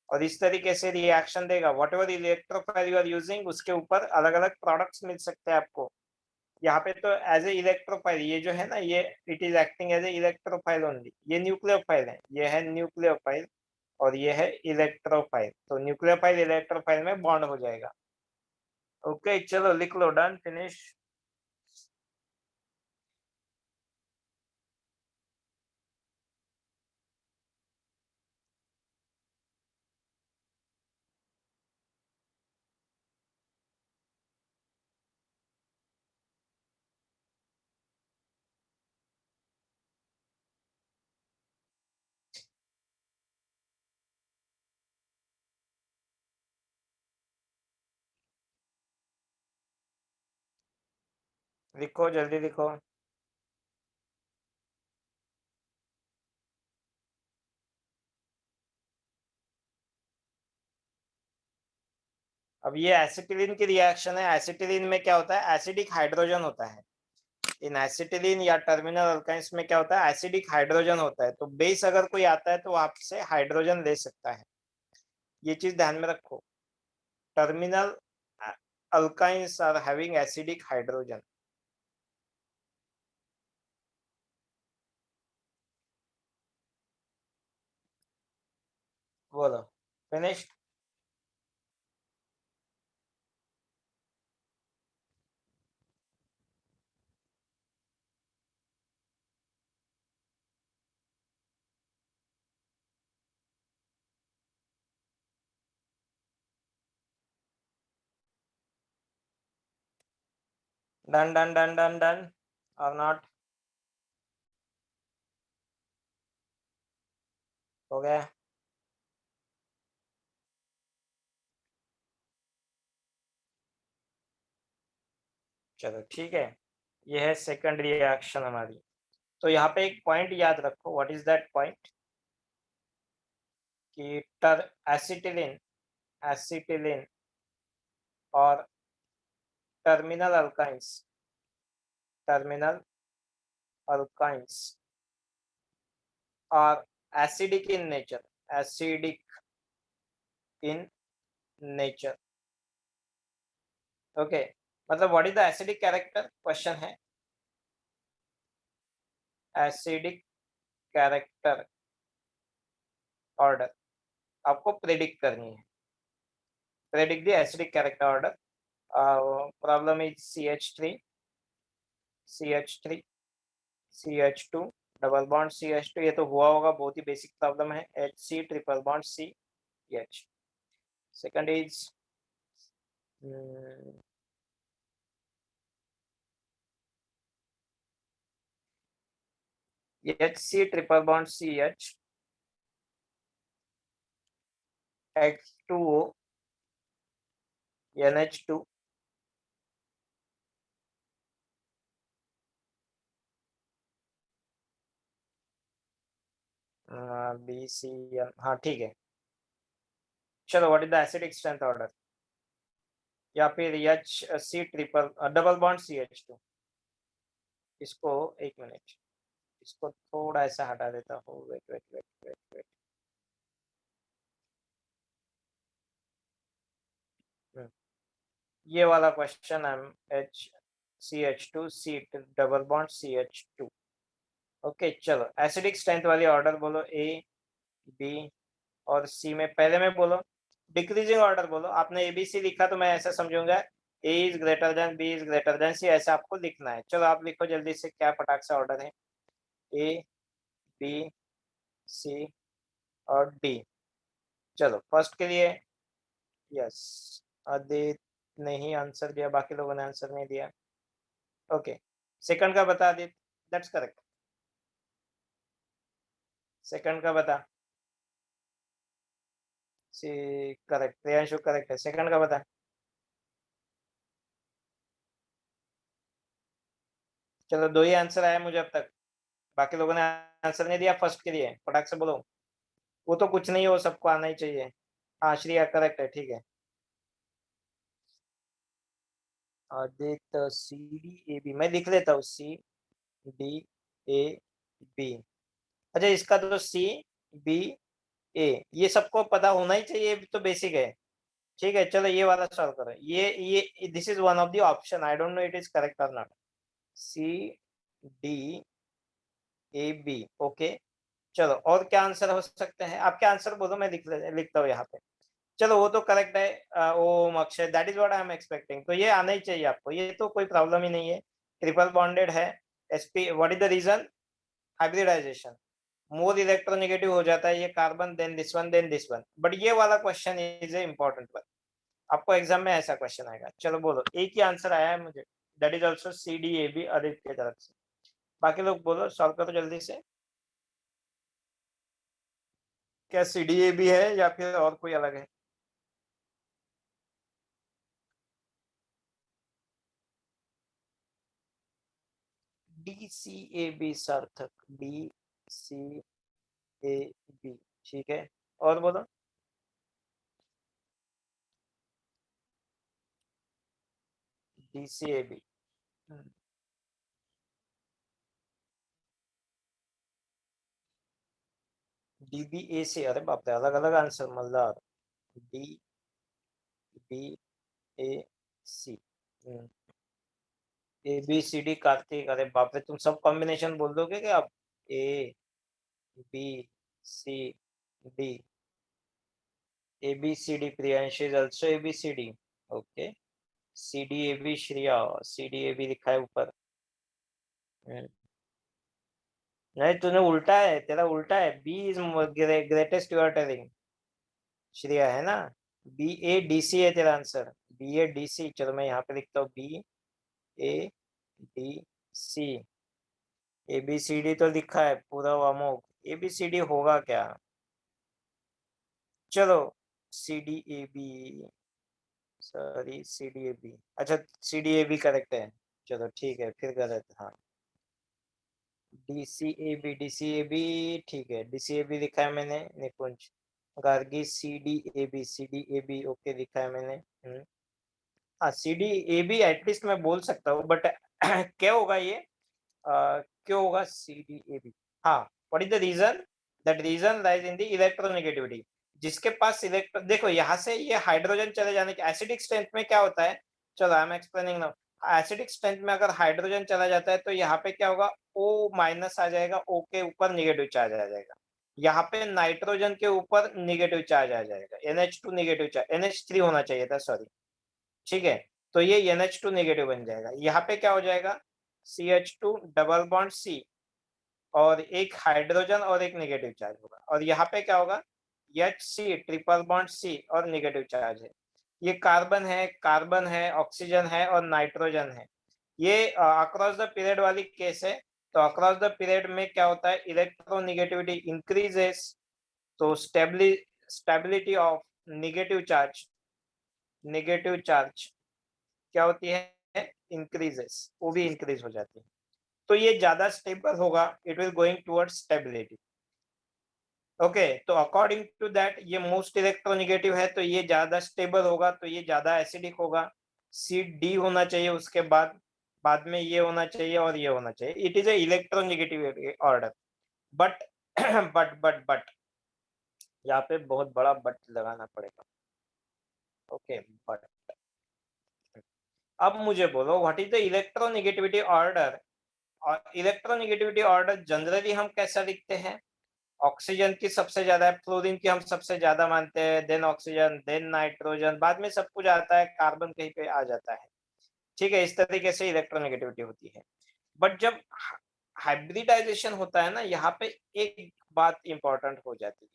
और इस तरीके से रिएक्शन देगा। Whatever electrophile you are using, उसके ऊपर अलग अलग प्रोडक्ट्स मिल सकते हैं आपको। यहाँ पे तो एज ए इलेक्ट्रोफाइल ये जो है ना, ये it is acting as a electrophile only. ये न्यूक्लियोफाइल है, ये है न्यूक्लियोफाइल, और ये है इलेक्ट्रोफाइल। तो न्यूक्लियोफाइल इलेक्ट्रोफाइल में बॉन्ड हो जाएगा। ओके, चलो लिख लो, डन, फिनिश। लिखो, जल्दी लिखो। अब ये एसिटिलीन की रिएक्शन है। एसिटिलीन में क्या होता है? एसिडिक हाइड्रोजन होता है। इन एसिटिलीन या टर्मिनल अल्काइंस में क्या होता है? एसिडिक हाइड्रोजन होता है। तो बेस अगर कोई आता है तो आपसे हाइड्रोजन ले सकता है, ये चीज ध्यान में रखो। Terminal alkynes are having acidic hydrogen। बोलो, finished? Done done done done done, और नॉट? हो गया? चलो ठीक है, ये है सेकंड रिएक्शन हमारी। तो यहाँ पे एक पॉइंट याद रखो, व्हाट इज दैट पॉइंट, कि एसिटिलीन एसिटिलीन और टर्मिनल अल्काइंस और एसिडिक इन नेचर। ओके, मतलब what is the acidic character, question है। एसिडिक कैरेक्टर ऑर्डर आपको प्रेडिक्ट करनी है, predict the acidic character order. Problem is CH3 CH2 double bond CH2, ये तो हुआ होगा, बहुत ही बेसिक प्रॉब्लम है। HC triple bond CH। Second is HC triple bond CH H2O NH2 BCN। हाँ ठीक है, चलो what is the acidic strength order, या फिर HC triple double bond CH2। इसको एक मिनट, इसको थोड़ा ऐसा हटा देता हूँ, wait wait wait wait wait. ये वाला क्वेश्चन है, CH2 C double bond CH2। Okay चलो, एसिडिक स्ट्रेंथ वाली ऑर्डर बोलो, A B और C में। पहले में बोलो डिक्रीजिंग ऑर्डर बोलो। आपने ABC लिखा तो मैं ऐसा समझूंगा A is greater then B is greater then C, ऐसा आपको लिखना है। चलो आप लिखो जल्दी से, क्या फटाक से ऑर्डर है, A B C और D। चलो फर्स्ट के लिए यस, आदित नहीं आंसर दिया, बाकी लोगों ने आंसर नहीं दिया। ओके, सेकंड का बता आदित, दैट्स करेक्ट। सेकंड का बता, सी करेक्ट, प्रियांशु करेक्ट है, सेकंड का बता। चलो दो ही आंसर आया मुझे अब तक, बाकी लोगों ने आंसर नहीं दिया फर्स्ट के लिए, फटाक से बोलो। वो तो कुछ नहीं, वो सबको आना ही चाहिए। हाँ श्रेया करेक्ट है, ठीक है। आदित्य CDAB मैं लिख लेता हूँ, CDAB। अच्छा, इसका तो CBA ये सबको पता होना ही चाहिए, तो बेसिक है। ठीक है, चलो ये वाला सॉल्व करो। ये this is one of the option, I don't know it is correct और नॉट। CDAB okay. चलो और क्या आंसर हो सकते हैं, आपके आंसर बोलो, मैं लिखता हूँ यहाँ पे। चलो वो तो करेक्ट है, Om Akshay, that is what I am expecting. तो ये आना ही चाहिए आपको, ये तो कोई प्रॉब्लम ही नहीं है। ट्रिपल बॉन्डेड है, sp what is the reason, hybridisation. More electronegative हो जाता है ये कार्बन, देन दिस वन, बट ये वाला question is a important one, आपको एग्जाम में ऐसा क्वेश्चन आएगा। चलो बोलो, एक ही आंसर आया है मुझे, that is also CDAB Aditya की तरफ से। बाकी लोग बोलो, सॉल्व करो जल्दी से। क्या CDAB है या फिर और कोई अलग है? DCAB सार्थक, DCAB ठीक है, और बोलो। DCAB DBAC, अरे बाप रे, अलग अलग answer, Malhar. DBAC ABCD Kartik, अरे बाप रे, तुम सब कॉम्बिनेशन बोल दोगे क्या आप? ABCD, ABCD Priyansh is also ABCD, okay. CDAB Shreya, CDAB लिखा है ऊपर। नहीं, तूने उल्टा है, तेरा उल्टा है, B is greatest you are telling, Shreya है ना। BADC है तेरा आंसर, BADC। चलो मैं यहाँ पे लिखता हूँ, BADC। ABCD तो लिखा है पूरा अमोक, ABCD होगा क्या? चलो C D A B, sorry C D A B, अच्छा C D A B correct है, चलो ठीक है फिर गलत, हाँ D C A B, D C A B ठीक है, डी सी ए बी लिखा है मैंने, Nikunj Gargi C D A B, C D A B okay लिखा है मैंने। हाँ C D A B at least मैं बोल सकता हूँ, बट क्या होगा ये, क्यों होगा सी डी ए बी, हाँ what is the reason, that reason lies in the electronegativity, जिसके पास इलेक्ट्रो, देखो यहाँ से ये हाइड्रोजन चले जाने के, एसिडिक स्ट्रेंथ में क्या होता है, चलो I am explaining now, acidic strength में अगर हाइड्रोजन चला जाता है तो यहाँ पे क्या होगा, ओ माइनस आ जाएगा, ओ के ऊपर निगेटिव चार्ज आ जाएगा, यहाँ पे नाइट्रोजन के ऊपर निगेटिव चार्ज आ जाएगा, NH2 निगेटिव चार्ज, NH3 होना चाहिए था सॉरी, ठीक है, तो ये NH2 नेगेटिव बन जाएगा, यहाँ पे क्या हो जाएगा CH2 डबल बॉन्ड C, और एक हाइड्रोजन और एक नेगेटिव चार्ज होगा, और यहाँ पे क्या होगा HC ट्रिपल बॉन्ड C और नेगेटिव चार्ज है, ये कार्बन है ऑक्सीजन है और नाइट्रोजन है, ये अक्रॉस द पीरियड वाली केस है, तो अक्रॉस द पीरियड में क्या होता है, इलेक्ट्रोनेगेटिविटी इंक्रीजेस, तो स्टेबिलिटी ऑफ नेगेटिव चार्ज क्या होती है, इंक्रीजेस, वो भी इंक्रीज हो जाती है, तो ये ज्यादा स्टेबल होगा, it will going towards stability, okay, तो अकॉर्डिंग टू दैट ये मोस्ट इलेक्ट्रोनेगेटिव है, तो ये ज्यादा स्टेबल होगा, तो ये ज्यादा एसिडिक होगा, सी डी होना चाहिए, उसके बाद बाद में ये होना चाहिए और ये होना चाहिए, it is a electronegative order, but but यहाँ पे बहुत बड़ा बट लगाना पड़ेगा, ओके बट, अब मुझे बोलो what is the electronegativity order, और इलेक्ट्रोनेगेटिविटी ऑर्डर जनरली हम कैसा लिखते हैं, ऑक्सीजन की सबसे ज्यादा है, फ्लोरीन की हम सबसे ज्यादा मानते हैं, देन ऑक्सीजन, देन नाइट्रोजन, बाद में सब कुछ आता है, कार्बन कहीं पे आ जाता है, ठीक है, इस तरीके से इलेक्ट्रोनेगेटिविटी होती है, बट जब हाइब्रिडाइजेशन होता है ना, यहाँ पे एक बात इंपॉर्टेंट हो जाती है,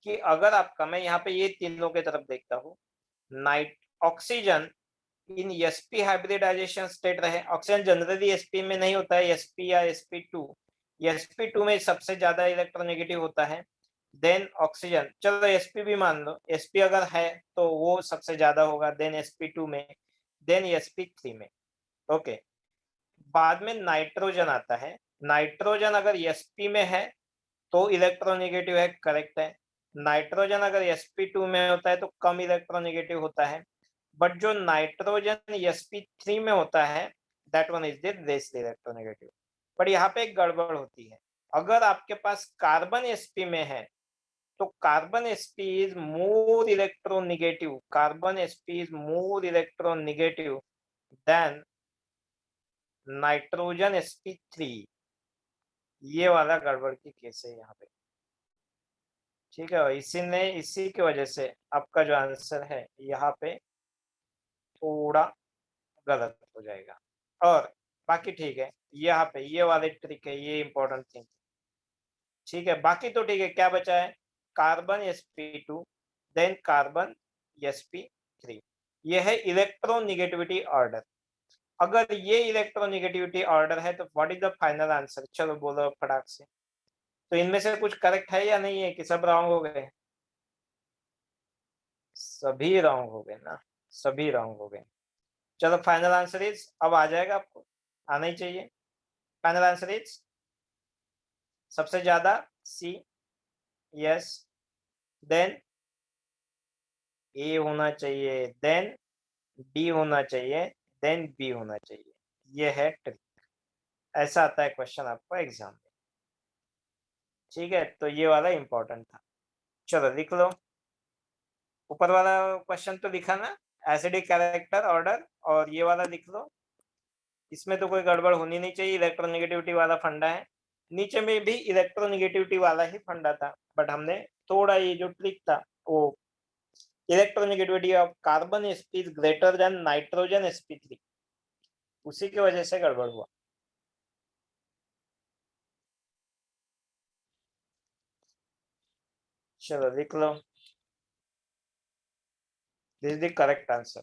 कि अगर आपका, मैं यहाँ पे ये तीनों की तरफ देखता हूँ, नाइट oxygen in sp hybridisation state रहे, ऑक्सीजन जनरली sp में नहीं होता है, sp या sp2, sp2 में सबसे ज्यादा इलेक्ट्रोनेगेटिव होता है, देन ऑक्सीजन, चलो sp भी मान लो, sp अगर है तो वो सबसे ज्यादा होगा, देन sp2 में, देन sp3 में, ओके, बाद में नाइट्रोजन आता है, नाइट्रोजन अगर sp में है तो इलेक्ट्रोनेगेटिव है, करेक्ट है, नाइट्रोजन अगर sp2 में होता है तो कम इलेक्ट्रोनेगेटिव होता है, बट जो नाइट्रोजन sp3 में होता है that one is the लेस्ट electronegative, but यहाँ पे एक गड़बड़ होती है, अगर आपके पास कार्बन sp में है तो carbon sp is more electronegative, carbon sp is more electronegative than nitrogen sp3, ये वाला गड़बड़ की केस है यहाँ पे, ठीक है, इसी की वजह से आपका जो आंसर है यहाँ पे थोड़ा गलत हो जाएगा, और बाकी ठीक है, यहाँ पे ये वाले ट्रिक है, ये इंपॉर्टेंट थिंग, ठीक है, बाकी तो ठीक है, क्या बचा है, carbon sp2 then carbon sp3, ये है इलेक्ट्रोनेगेटिविटी ऑर्डर, अगर ये इलेक्ट्रोनेगेटिविटी ऑर्डर है तो what is the final answer, चलो बोलो फटाक से, तो इनमें से कुछ करेक्ट है या नहीं है, कि सब रॉन्ग हो गए, सभी रॉन्ग हो गए ना, सभी रॉन्ग हो गए, चलो फाइनल आंसर इज, अब आ जाएगा आपको, आना ही चाहिए, फाइनल आंसर इज सबसे ज्यादा सी, यस, देन ए होना चाहिए, देन डी होना चाहिए, देन बी होना चाहिए, ये है ट्रिक, ऐसा आता है क्वेश्चन आपको एग्जाम में, ठीक है, तो ये वाला इंपॉर्टेंट था, चलो लिख लो, ऊपर वाला क्वेश्चन तो लिखा ना, एसिडिक कैरेक्टर ऑर्डर, और ये वाला लिख लो, इसमें तो कोई गड़बड़ होनी नहीं चाहिए, इलेक्ट्रोनेगेटिविटी वाला फंडा है, नीचे में भी इलेक्ट्रोनेगेटिविटी वाला ही फंडा था, बट हमने थोड़ा ये जो ट्रिक था वो, electronegativity of carbon sp is greater than nitrogen sp3, उसी की वजह से गड़बड़ हुआ, चलो लिख लो, this is the correct answer,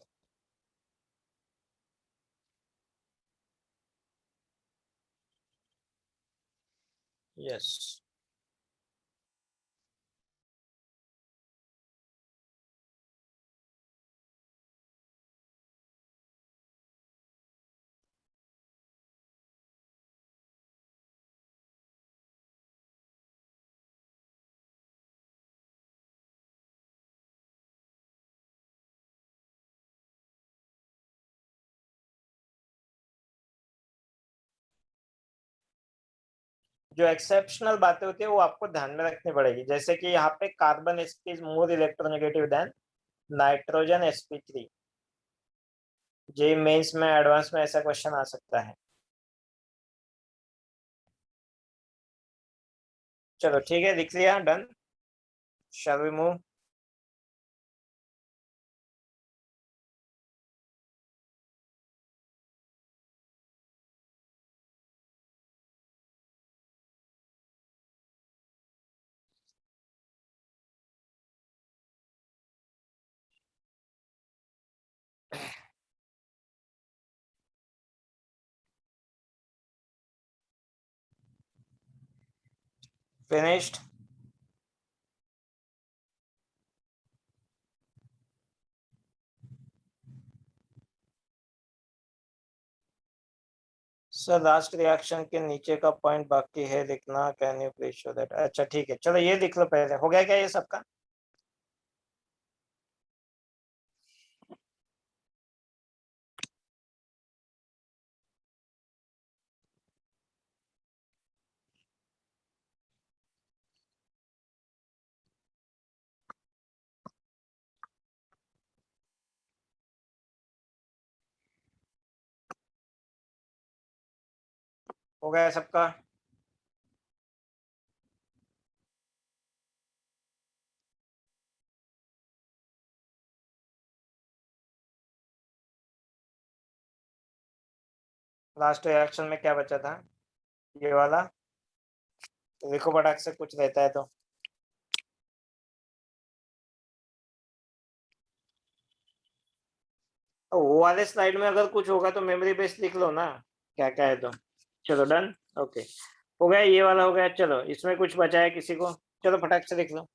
yes. जो एक्सेप्शनल बातें होती है वो आपको ध्यान में रखनी पड़ेगी, जैसे कि यहाँ पे carbon sp is more electronegative than nitrogen sp3। JEE Mains में एडवांस में ऐसा क्वेश्चन आ सकता है। चलो ठीक है, लिख लिया, done. Shall we move? Finished? Sir last reaction के नीचे का पॉइंट बाकी है लिखना, can you please show that. अच्छा ठीक है, चलो ये लिख लो पहले। हो गया क्या ये सबका? हो गया सबका? लास्ट रिएक्शन में क्या बचा था? ये वाला लिखो फटाक से, कुछ रहता है तो। वो वाले स्लाइड में अगर कुछ होगा तो मेमोरी बेस्ड लिख लो ना, क्या क्या है तो। चलो डन। ओके, हो गया, ये वाला हो गया। चलो इसमें कुछ बचा है किसी को? चलो फटाक से लिख लो।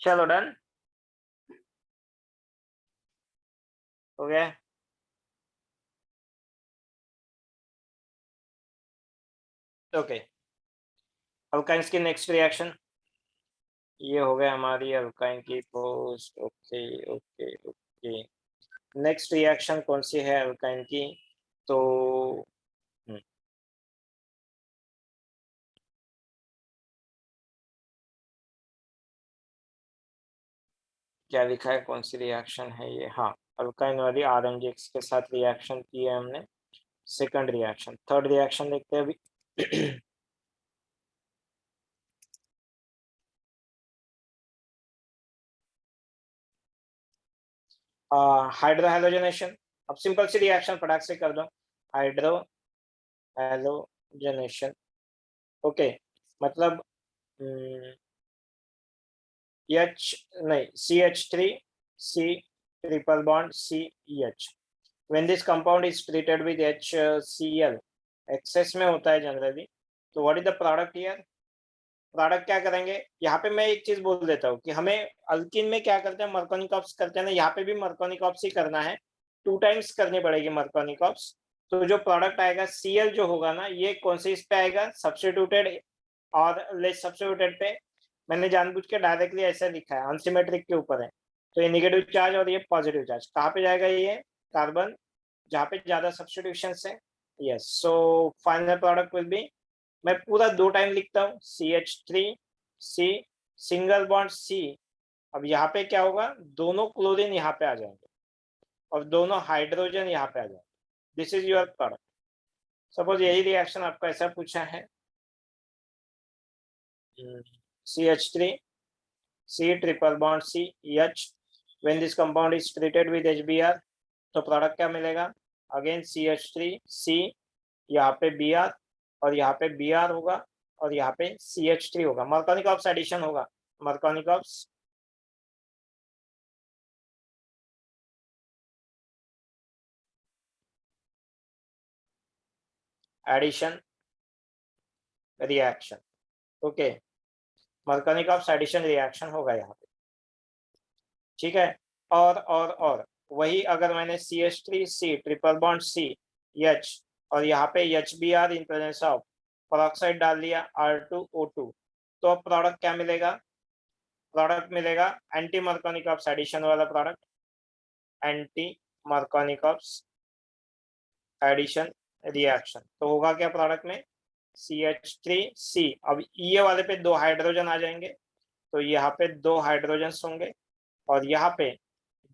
चलो डन, हो गया। ओके, अल्काइंस की नेक्स्ट रिएक्शन ये हो गया हमारी अल्काइन की post. Okay okay okay, next reaction कौन सी है अल्काइन की? तो क्या लिखा है, कौन सी रिएक्शन है ये? हाँ, अल्काइन वाली RMGX के साथ रिएक्शन की है हमने। सेकंड रिएक्शन, थर्ड रिएक्शन देखते हैं अभी। Hydrohalogenation. अब सिंपल सी रिएक्शन फटाक से कर दो। हाइड्रो हेलोजनेशन, ओके, मतलब एच नहीं, CH3 C triple bond CH। when this compound is treated with HCl, excess में होता है जनरली, तो what is the product here? Product क्या करेंगे यहाँ पे? मैं एक चीज बोल देता हूँ कि हमें अल्किन में क्या करते हैं, मर्कोनिकॉप्स करते हैं ना, यहाँ पे भी मर्कोनिकॉप्स ही करना है। 2 टाइम्स करनी पड़ेगी मर्कोनिकॉप्स। तो जो प्रोडक्ट आएगा Cl जो होगा ना, ये कौन से इस पे आएगा? सब्स्टिट्यूटेड और लेस सब्स्टिट्यूटेड पे। मैंने जानबूझ के डायरेक्टली ऐसा लिखा है, अनसिमेट्रिक के ऊपर है। तो ये नेगेटिव चार्ज और ये पॉजिटिव चार्ज कहाँ पे जाएगा? ये कार्बन, जहाँ पे ज्यादा सब्स्टिट्यूशन है। Yes, so final product will B, मैं पूरा 2 टाइम लिखता हूँ, CH3C सिंगल बॉन्ड C। अब यहाँ पे क्या होगा? दोनों क्लोरीन यहाँ पे आ जाएंगे और दोनों हाइड्रोजन यहाँ पे आ जाएंगे। This is your product. Suppose यही रिएक्शन आपको ऐसा पूछा है, CH3C triple bond CH, when this compound is treated with HBr, तो प्रोडक्ट क्या मिलेगा? अगेन CH3C, यहाँ पे Br और यहाँ पे Br होगा और यहाँ पे CH3 होगा, मर्कोनिकॉप्स एडिशन होगा। Markovnikov's addition reaction, okay, Markovnikov's addition reaction होगा यहाँ पे, ठीक है। और वही अगर मैंने CH3C triple bond C H और यहाँ पे HBr in presence of peroxide डाल दिया R2O2, तो अब प्रोडक्ट क्या मिलेगा? प्रोडक्ट मिलेगा एंटी मार्कोनिकॉप्स एडिशन वाला product, anti Markovnikov's addition reaction. तो होगा क्या प्रोडक्ट में? CH3C। अब ये वाले पे 2 हाइड्रोजन आ जाएंगे, तो यहाँ पे 2 हाइड्रोजन होंगे और यहाँ पे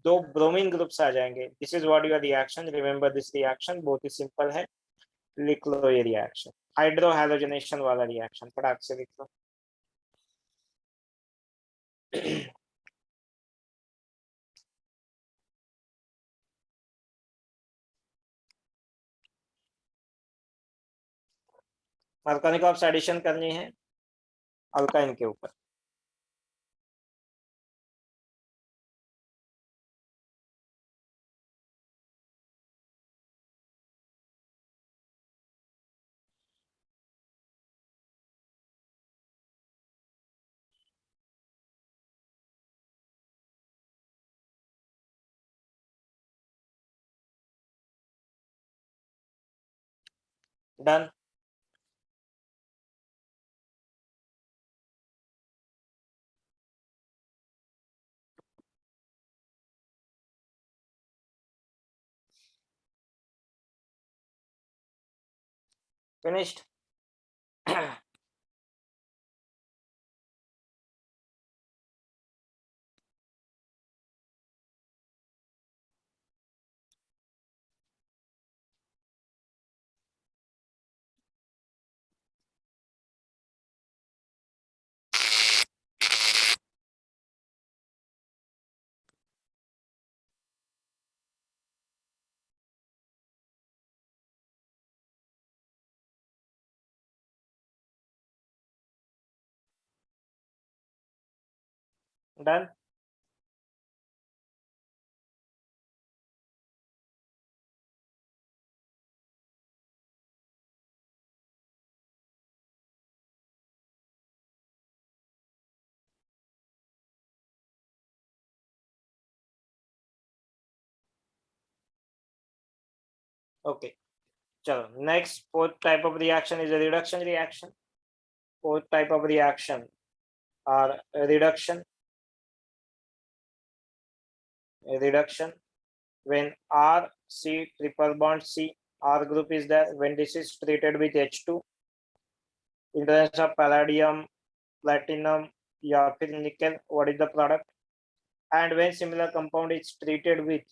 2 ब्रोमीन ग्रुप्स आ जाएंगे। This is what your reaction. Remember this reaction, बहुत ही सिंपल है, लिख लो ये रिएक्शन, हाइड्रो हैलोजनेशन वाला रिएक्शन, फटाक से लिख लो। मार्कोनिकॉप्स एडिशन करनी है अल्काइन के ऊपर। डन। फिनिश्ड। डन। ओके, चलो next, fourth type of reaction is a reduction reaction. Fourth type of reaction are reduction when R C triple bond C, R group is there, when this is treated with H2 in terms of palladium, platinum या फिर nickel, what is the product? And when similar compound is treated with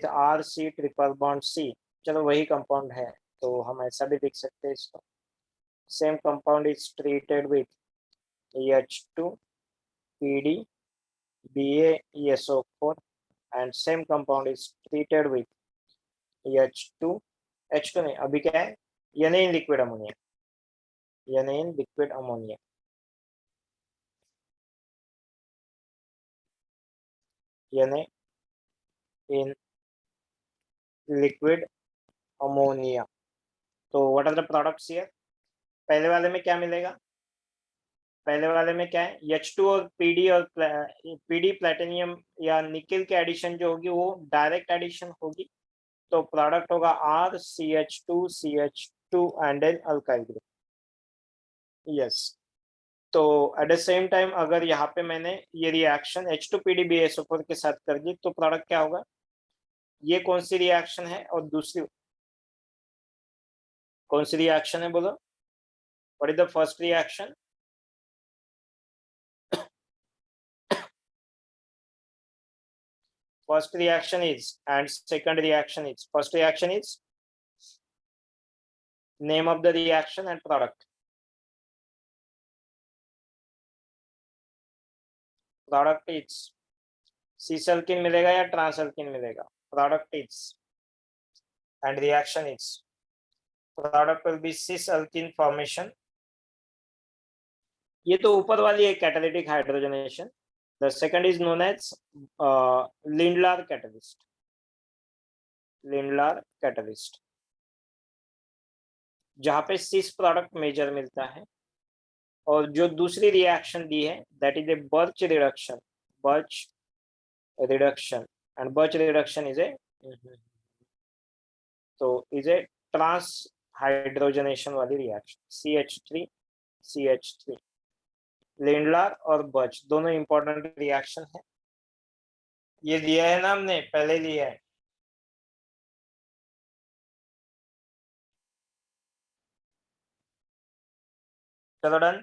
RC triple bond C, चलो वही कंपाउंड है तो हम ऐसा भी लिख सकते हैं इसको, same compound is treated with H2 PD BaSO4 and same compound is treated with H2 नहीं, अभी क्या है, एनाइन लिक्विड अमोनिया, एनाइन liquid ammonia, in liquid ammonia. तो what are the products here? पहले वाले में क्या मिलेगा? पहले वाले में क्या है, H2 और PD प्लेटिनियम या निकेल के एडिशन जो होगी वो डायरेक्ट एडिशन होगी, तो प्रोडक्ट होगा RCH2CH2 and an alkyl group. Yes, तो एट द सेम टाइम अगर यहाँ पे मैंने ये रिएक्शन H2PDBaSO4 के साथ कर दी तो प्रोडक्ट क्या होगा? ये कौन सी रिएक्शन है और दूसरी कौन सी रिएक्शन है बोलो? What is the first reaction? First reaction is and second reaction is, first reaction is name of the reaction and product. Product is cis alkene मिलेगा या trans alkene मिलेगा? Product is and reaction is, product will be cis alkene formation. ये तो ऊपर वाली है catalytic hydrogenation. The second is known as Lindlar catalyst. Lindlar catalyst जहाँ पे cis प्रोडक्ट मेजर मिलता है, और जो दूसरी रिएक्शन दी है that is A birch reduction and Birch reduction is a तो is a trans hydrogenation वाली रिएक्शन CH3 CH3 लिंडलर और बर्च दोनों इंपॉर्टेंट रिएक्शन है। ये दिया है ना हमने पहले लिया है। चलो done.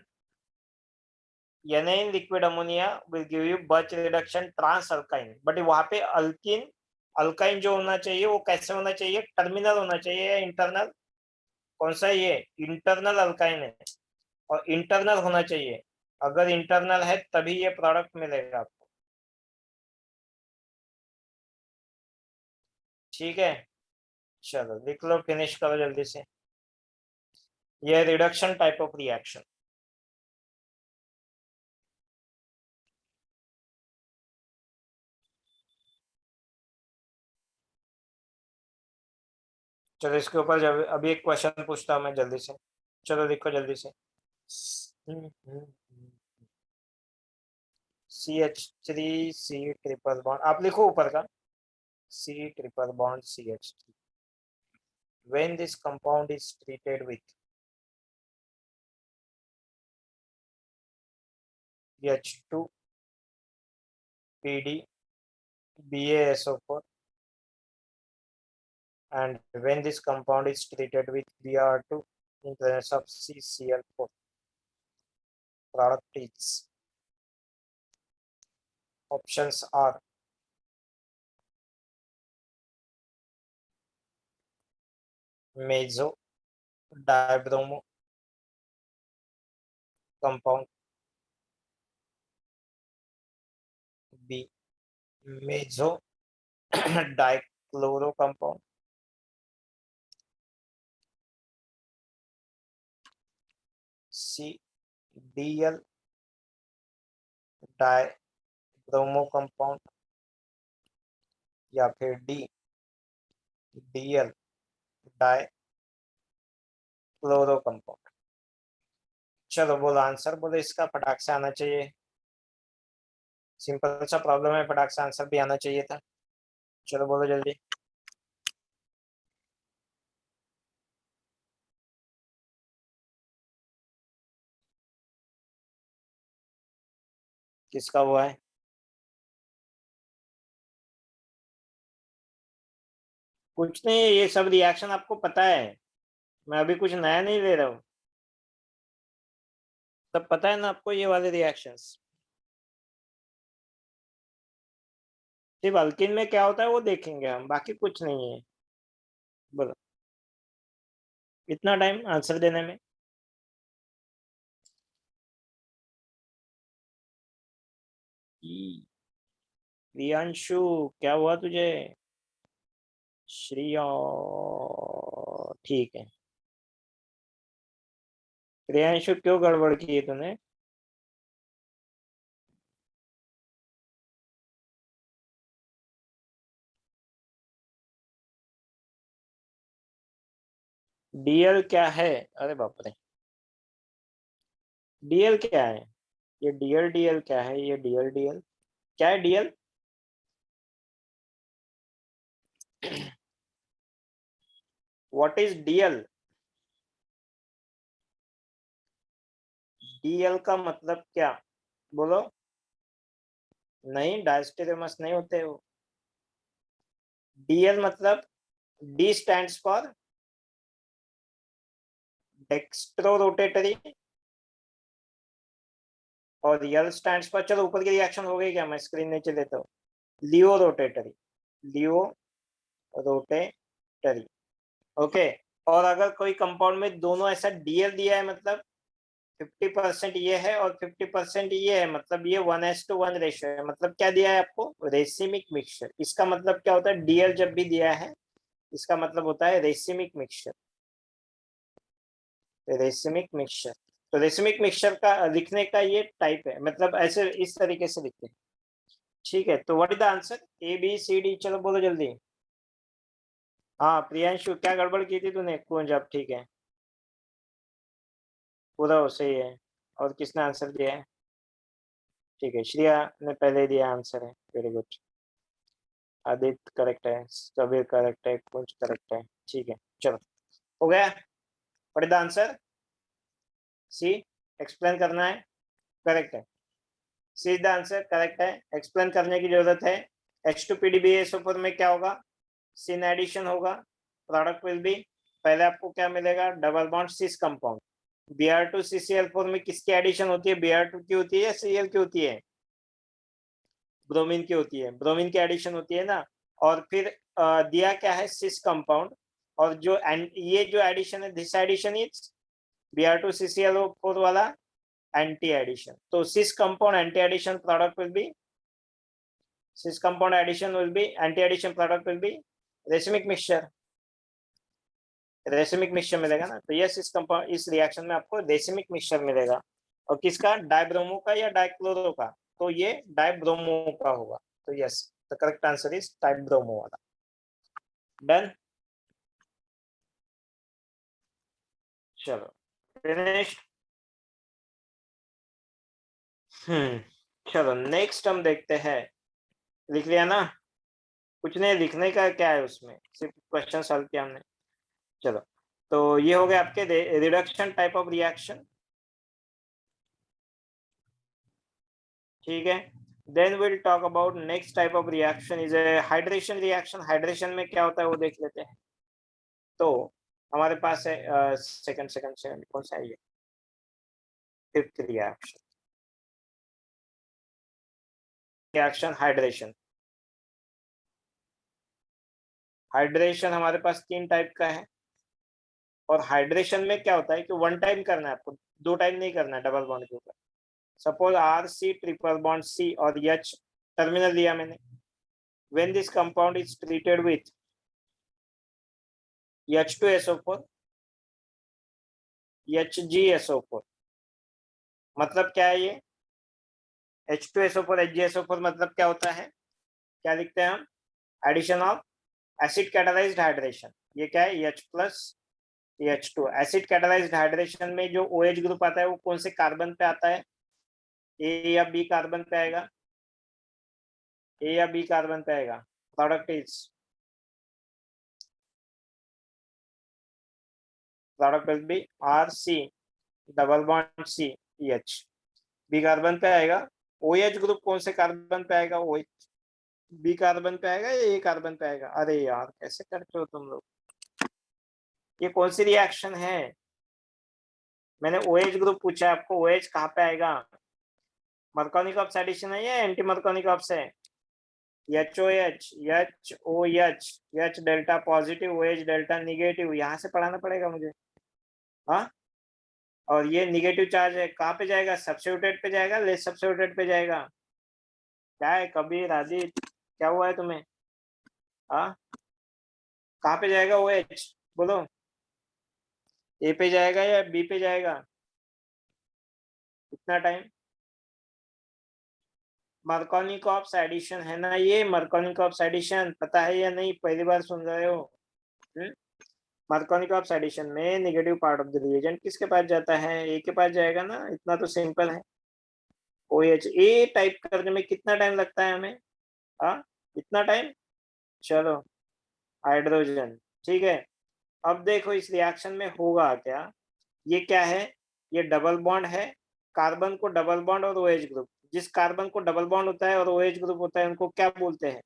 in liquid ammonia will give you Birch reduction trans alkyne, but वहां पे अल्किन अल्काइन जो होना चाहिए वो कैसे होना चाहिए, टर्मिनल होना चाहिए या इंटरनल? कौन सा ये इंटरनल अल्काइन है और इंटरनल होना चाहिए। अगर इंटरनल है तभी ये प्रोडक्ट मिलेगा आपको। ठीक है चलो लिख लो, फिनिश करो जल्दी से। ये रिडक्शन टाइप ऑफ रिएक्शन। चलो इसके ऊपर जब अभी एक क्वेश्चन पूछता हूँ मैं जल्दी से। चलो लिखो जल्दी से। CH3 C ट्रिपल बॉन्ड आप लिखो ऊपर का C triple bond CH3 when this compound is treated with H2 PD BaSO4 and when this compound is treated with Br2 in presence of CCl4 product is options are meso dibromo compound, B meso dichloro compound, C Dl dibromo compound या फिर D Dl डाइक्लोरो कंपाउंड। चलो बोलो आंसर बोलो इसका, फटाक से आना चाहिए। सिंपल सा प्रॉब्लम है, फटाक से आंसर भी आना चाहिए था। चलो बोलो जल्दी। किसका हुआ है? कुछ नहीं, ये सब रिएक्शन आपको पता है, मैं अभी कुछ नया नहीं ले रहा हूँ, सब पता है ना आपको ये वाले रिएक्शंस। सिर्फ अल्किन में क्या होता है वो देखेंगे हम, बाकी कुछ नहीं है। बोलो इतना टाइम आंसर देने में। प्रियांशु क्या हुआ तुझे? श्रिया ठीक है। प्रियांशु क्यों गड़बड़ की है तूने? डीएल क्या है? अरे बाप रे, डीएल क्या है? ये डीएल डीएल क्या है? ये डीएल डीएल क्या है? DL what is DL? DL का मतलब क्या? बोलो। नहीं डायस्टेरियोमस नहीं होते वो। डीएल मतलब D stands for dextrorotatory और यल स्टैंड्स फॉर, चलो ऊपर की रिएक्शन हो गई क्या? मैं स्क्रीन नीचे लेता हूँ। लियो रोटेटरी, लियो रोटेटरी। ओके। और अगर कोई कंपाउंड में दोनों ऐसा डीएल दिया है मतलब 50% ये है और 50% ये है, मतलब ये 1:1 रेशियो है। मतलब क्या दिया है आपको? Racemic mixture. इसका मतलब क्या होता है? डीएल जब भी दिया है इसका मतलब होता है रेसिमिक मिक्सचर। रेसिमिक मिक्सचर, तो रेसिमिक मिक्सचर का लिखने का ये टाइप है, मतलब ऐसे इस तरीके से लिखते हैं। ठीक है तो what is the answer? A B C D, चलो बोलो जल्दी। हाँ प्रियांशु क्या गड़बड़ की थी तूने? कौन जब ठीक है पूरा वो सही है। और किसने आंसर दिया है? ठीक है श्रेया ने पहले दिया आंसर है, वेरी गुड। आदित्य करेक्ट है, कबीर करेक्ट है, कुछ करेक्ट है, ठीक है, चलो हो गया। What is the answer? C, explain करना है, करेक्ट है, C is the answer, correct है, एक्सप्लेन करने की जरूरत है। H2PDBSO4 में क्या होगा? सिन एडिशन होगा, प्रोडक्ट विल बी, पहले आपको क्या मिलेगा? डबल बॉन्ड सिस कंपाउंड। Br2CCl4 में किसकी एडिशन होती है? Br2 की होती है या Cl की होती है? ब्रोमीन की होती है, ब्रोमीन की एडिशन होती है ना। और फिर दिया क्या है? सिस कंपाउंड। और जो ये जो एडिशन है, दिस एडिशन इज Br2CCl4 वाला एंटी एडिशन। तो cis compound anti addition product will be, cis compound addition will be, anti addition product will be racemic mixture, racemic mixture मिलेगा ना। तो यस, इस कंपाउंड, इस रिएक्शन में आपको रेसिमिक मिक्सचर मिलेगा। और किसका? डाइब्रोमो का या डाइक्लोरो का? तो ये डाइब्रोमो का होगा। तो yes, the correct answer is dibromo वाला। डन, चलो फिनिश्ड। चलो नेक्स्ट हम देखते हैं। लिख लिया ना? कुछ नहीं लिखने का, क्या है उसमें, सिर्फ क्वेश्चन सॉल्व किया हमने। चलो, तो ये हो गए आपके रिडक्शन टाइप ऑफ रिएक्शन, ठीक है। Then will talk about next type of reaction is a hydration reaction. Hydration में क्या होता है वो देख लेते हैं। तो हमारे पास है सेकंड सेकंड सेकंड, कौन सा है ये? Fifth reaction, reaction hydration. Hydration हमारे पास तीन टाइप का है। और हाइड्रेशन में क्या होता है कि वन टाइम करना है आपको, दो टाइम नहीं करना है डबल बॉन्ड के ऊपर। Suppose RC triple bond C और H टर्मिनल लिया मैंने। When this compound is treated with H2SO4 HgSO4, मतलब क्या है ये? H2SO4 HgSO4 मतलब क्या होता है? क्या लिखते हैं हम? Addition of acid catalysed hydration. ये क्या है? H plus H2। Acid catalysed hydration में जो OH ग्रुप आता है वो कौन से कार्बन पे आता है? A या B कार्बन पे आएगा? A या B कार्बन पे आएगा। Product will be RC double bond CH। B carbon पे आएगा। OH ग्रुप कौन से कार्बन पे आएगा? OH B कार्बन पे आएगा या A कार्बन पे आएगा? अरे यार, कैसे करते हो तुम लोग? ये कौन सी रिएक्शन है? मैंने OH ग्रुप पूछा आपको, OH कहाँ पे आएगा? मर्कोनिक ऑक्सीडेशन है या एंटी मर्कोनिक ऑक्स है? HOH, HOH, H delta positive, OH delta negative, यहाँ से पढ़ाना पड़ेगा मुझे। हाँ, और ये निगेटिव चार्ज है, कहाँ पे जाएगा? सब्स्टिट्यूटेड पे जाएगा, लेस सब्स्टिट्यूटेड पे जाएगा? क्या है कबीर, आदित्य, क्या हुआ है तुम्हें? हाँ, कहाँ पे जाएगा OH? बोलो, A पे जाएगा या B पे जाएगा? कितना टाइम? मार्कोनिक ऑप्स एडिशन है ना ये, मार्कोनिक ऑप्स एडिशन पता है या नहीं? पहली बार सुन रहे हो? मार्कोनिक ऑप्स एडिशन में negative part of the reagent किसके पास जाता है? ए के पास जाएगा ना, इतना तो सिंपल है। OH ए टाइप करने में कितना टाइम लगता है हमें? हाँ, इतना टाइम। चलो, हाइड्रोजन, ठीक है। अब देखो इस रिएक्शन में होगा क्या। ये क्या है? ये डबल बॉन्ड है, कार्बन को डबल बॉन्ड और OH ग्रुप। जिस कार्बन को डबल बॉन्ड होता है और OH ग्रुप होता है उनको क्या बोलते हैं?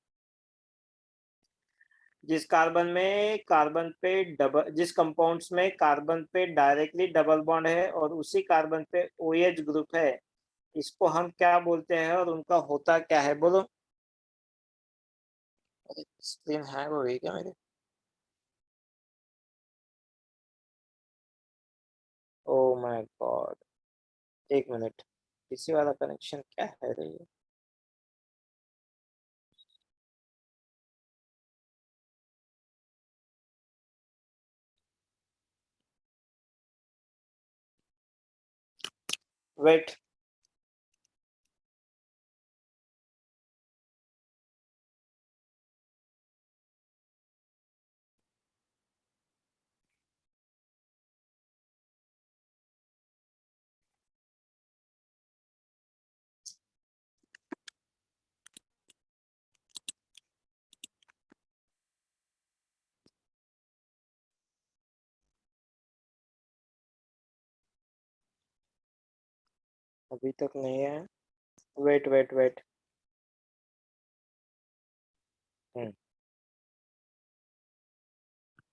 जिस कार्बन में कार्बन पे डबल, जिस कंपाउंड्स में कार्बन पे डायरेक्टली डबल बॉन्ड है और उसी कार्बन पे OH ग्रुप है, इसको हम क्या बोलते हैं और उनका होता क्या है? बोलो। स्क्रीन हैंग हो गई क्या मेरी? ओ माय गॉड, एक मिनट, इसी वाला कनेक्शन क्या है रे ये? वेट, अभी तक नहीं है, wait wait wait.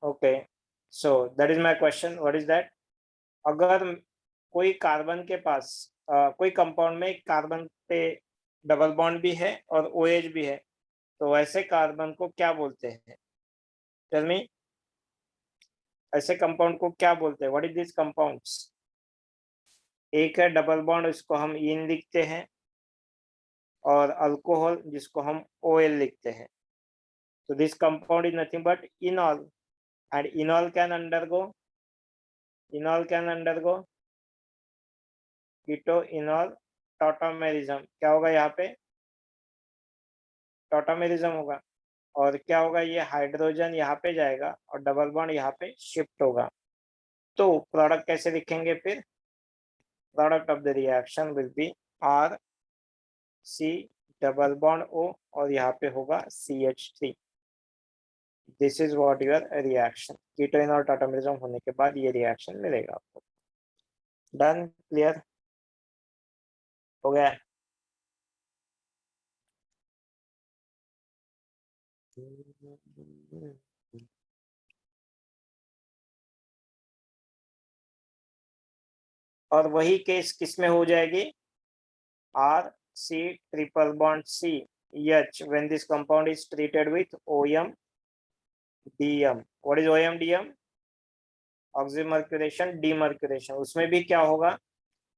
Okay, so that is my question, what is that? अगर कोई कार्बन के पास कोई कंपाउंड में एक कार्बन पे डबल बॉन्ड भी है और OH भी है, तो ऐसे कार्बन को क्या बोलते हैं? टेल मी, ऐसे कंपाउंड को क्या बोलते हैं? What is this compounds? एक है डबल बॉन्ड, इसको हम इन लिखते हैं, और अल्कोहल जिसको हम OL लिखते हैं। तो this compound is nothing but enol, and enol can undergo keto enol tautomerism. क्या होगा यहाँ पे? टॉटोमेरिज्म होगा। और क्या होगा? ये हाइड्रोजन यहाँ पे जाएगा और डबल बॉन्ड यहाँ पे शिफ्ट होगा। तो प्रोडक्ट कैसे लिखेंगे फिर? Product of the reaction will be R C double bond O, और यहाँ पे होगा CH3। This is what your reaction. Ketone और टॉटोमेरिज्म होने के बाद ये रिएक्शन मिलेगा आपको। डन, क्लियर हो गया? और वही केस किस में हो जाएगी? R C triple bond C H when this compound is treated with OM DM। What is OM DM? Oxymercuration demercuration. उसमें भी क्या होगा?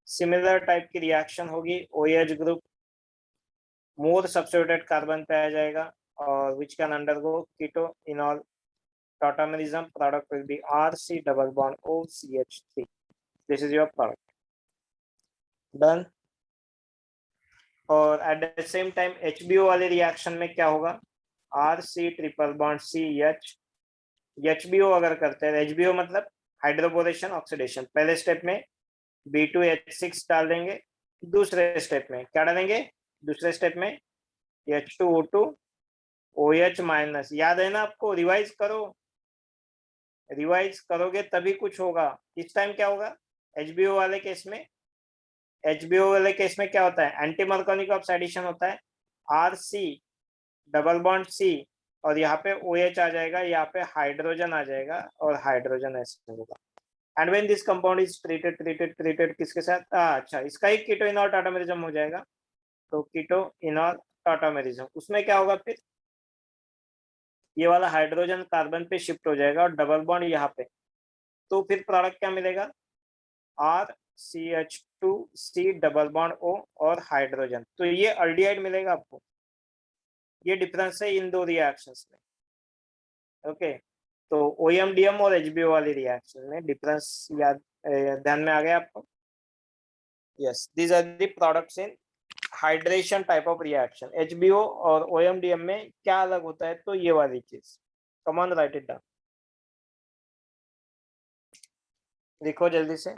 सिमिलर टाइप की रिएक्शन होगी। OH group more substituted carbon पे आ जाएगा, और which can undergo keto enol tautomerism. Product will be RC double bond OCH3। This is your product. Done. और at the same time HBO वाले रिएक्शन में क्या होगा? RC triple bond CH। HBO अगर करते हैं, HBO मतलब हाइड्रोबोरेशन ऑक्सीडेशन। पहले स्टेप में B2H6 डाल देंगे, दूसरे स्टेप में क्या डालेंगे? दूसरे स्टेप में H2O2 OH माइनस। याद है ना आपको? रिवाइज करो, रिवाइज करोगे तभी कुछ होगा। इस टाइम क्या होगा? HBO वाले केस में, HBO वाले केस में क्या होता है? एंटी मर्कोनिक ऑक्सीडेशन होता है। RC डबल बॉन्ड C, और यहाँ पे OH आ जाएगा, यहाँ पे हाइड्रोजन आ जाएगा, और हाइड्रोजन ऐसे होगा। And when this compound is treated किसके साथ? अच्छा, इसका ही कीटो इनॉल टॉटोमेरिज्म हो जाएगा। तो कीटो इनॉल टॉटोमेरिज्म, उसमें क्या होगा फिर? ये वाला हाइड्रोजन कार्बन पे शिफ्ट हो जाएगा और डबल बॉन्ड यहाँ पे। तो फिर प्रोडक्ट क्या मिलेगा? RCH2C डबल बॉन्ड O और हाइड्रोजन। तो ये अल्डिहाइड मिलेगा आपको। ये डिफरेंस है इन दो रिएक्शंस में। ओके, तो OMDM और HBO वाली रिएक्शन में डिफरेंस याद ध्यान में आ गया आपको? Yes, these are the products in hydration type of reaction. HBO और OMDM में क्या अलग होता है? तो ये वाली चीज। Come on, right it down, लिखो जल्दी से।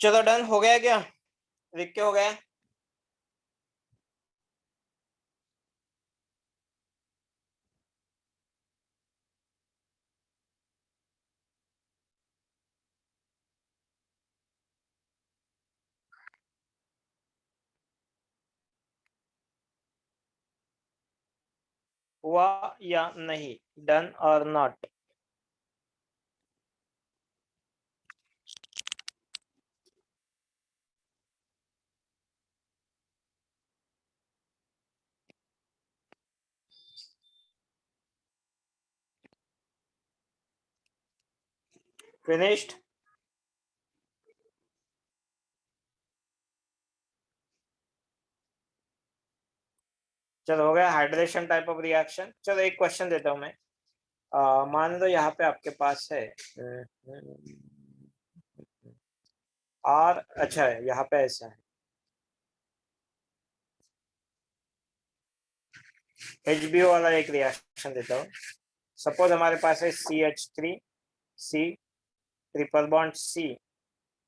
चलो डन हो गया क्या? लिख के हो गया? हुआ या नहीं, डन और नॉट। फिनिश्ड। चलो हो गया हाइड्रेशन टाइप ऑफ रिएक्शन। चलो एक क्वेश्चन देता हूं मैं। मान लो यहाँ पे आपके पास है और अच्छा है यहाँ पे ऐसा है, HBO वाला एक रिएक्शन देता हूँ। सपोज हमारे पास है CH3C ट्रिपल बॉन्ड C,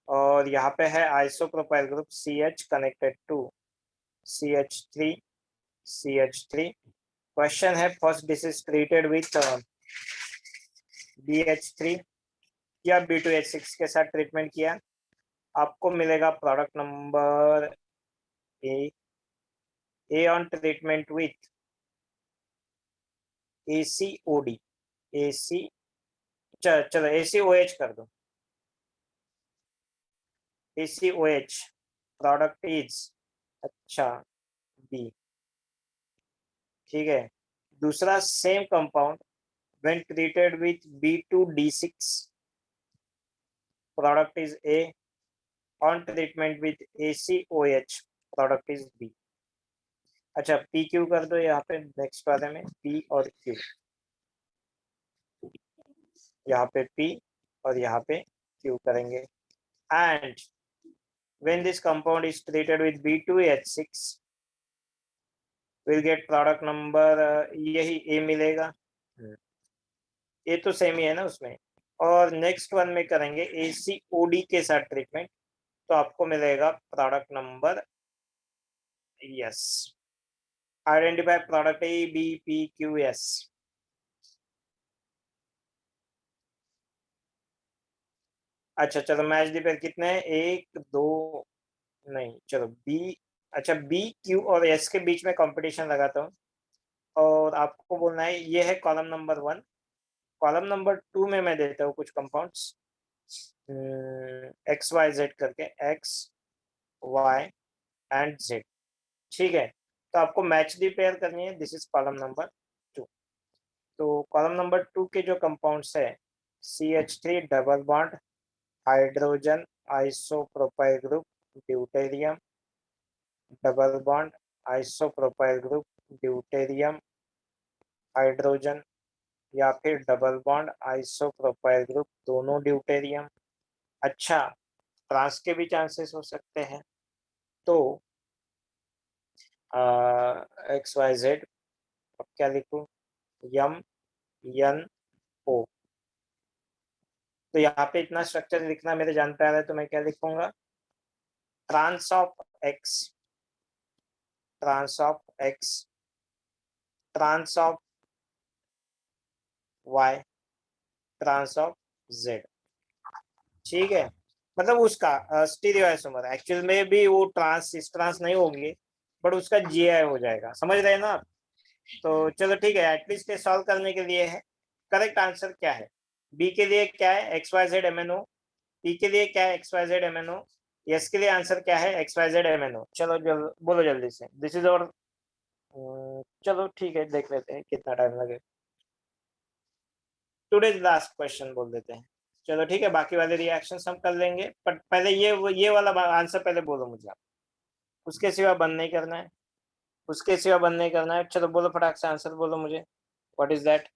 और यहाँ पे है isopropyl group CH connected to CH3 question है first this is treated with BH3 या B2H6 के साथ ट्रीटमेंट किया, आपको मिलेगा product number A on treatment with ACOD AC, चलो ACOH कर दो, ACOH प्रोडक्ट इज अच्छा B। ठीक है, दूसरा same compound when treated with B2D6 product is A, on treatment with ACOH product is B। अच्छा PQ कर दो यहाँ पे नेक्स्ट वाले में, P और Q, यहाँ पे P और यहाँ पे Q करेंगे। and when this compound is treated with B2H6 will get product number यही A मिलेगा, ये तो सेम ही है ना उसमें। और नेक्स्ट वन में करेंगे ACOD के साथ ट्रीटमेंट, तो आपको मिलेगा product number yes, identify product ABPQS। अच्छा चलो मैच दी पेयर कितने हैं, एक दो, नहीं चलो बी, अच्छा BQ और S के बीच में कंपटीशन लगाता हूँ, और आपको बोलना है ये है कॉलम नंबर 1। कॉलम नंबर 2 में मैं देता हूँ कुछ कंपाउंड्स XYZ करके, XY and Z। ठीक है, तो आपको मैच दी पेयर करनी है, दिस इज कॉलम नंबर 2। तो कॉलम नंबर 2 के जो कंपाउंड्स है CH3 double bond hydrogen isopropyl group deuterium, double bond isopropyl group deuterium hydrogen, या फिर डबल बॉन्ड आइसोप्रोपाइल ग्रुप दोनों ड्यूटेरियम। अच्छा ट्रांस के भी चांसेस हो सकते हैं, तो XYZ क्या लिखूं, MNO। तो यहाँ पे इतना स्ट्रक्चर लिखना मेरे जान पे आ रहा है, तो मैं क्या लिखूंगा, trans of X, trans of X, trans of Y, trans of Z। ठीक है, मतलब उसका स्टीरियोआइसोमर एक्चुअल में भी वो ट्रांस इस ट्रांस नहीं होंगे, बट उसका GI हो जाएगा, समझ रहे हैं ना आप। तो चलो ठीक है, एटलीस्ट सॉल्व करने के लिए है। करेक्ट आंसर क्या है, बी के लिए क्या है XYZ MNO, पी के लिए क्या है XYZ MNO, यस के लिए आंसर क्या है XYZ MNO। चलो बोलो जल्दी से, दिस इज और चलो ठीक है देख लेते हैं कितना टाइम लगे, टुडेज लास्ट क्वेश्चन बोल देते हैं। चलो ठीक है, बाकी वाले रिएक्शंस हम कर लेंगे, बट पहले ये वाला आंसर पहले बोलो मुझे आप। उसके सिवा बंद नहीं करना है, उसके सिवा बंद नहीं करना है। चलो बोलो फटाक से आंसर बोलो मुझे, व्हाट इज दैट।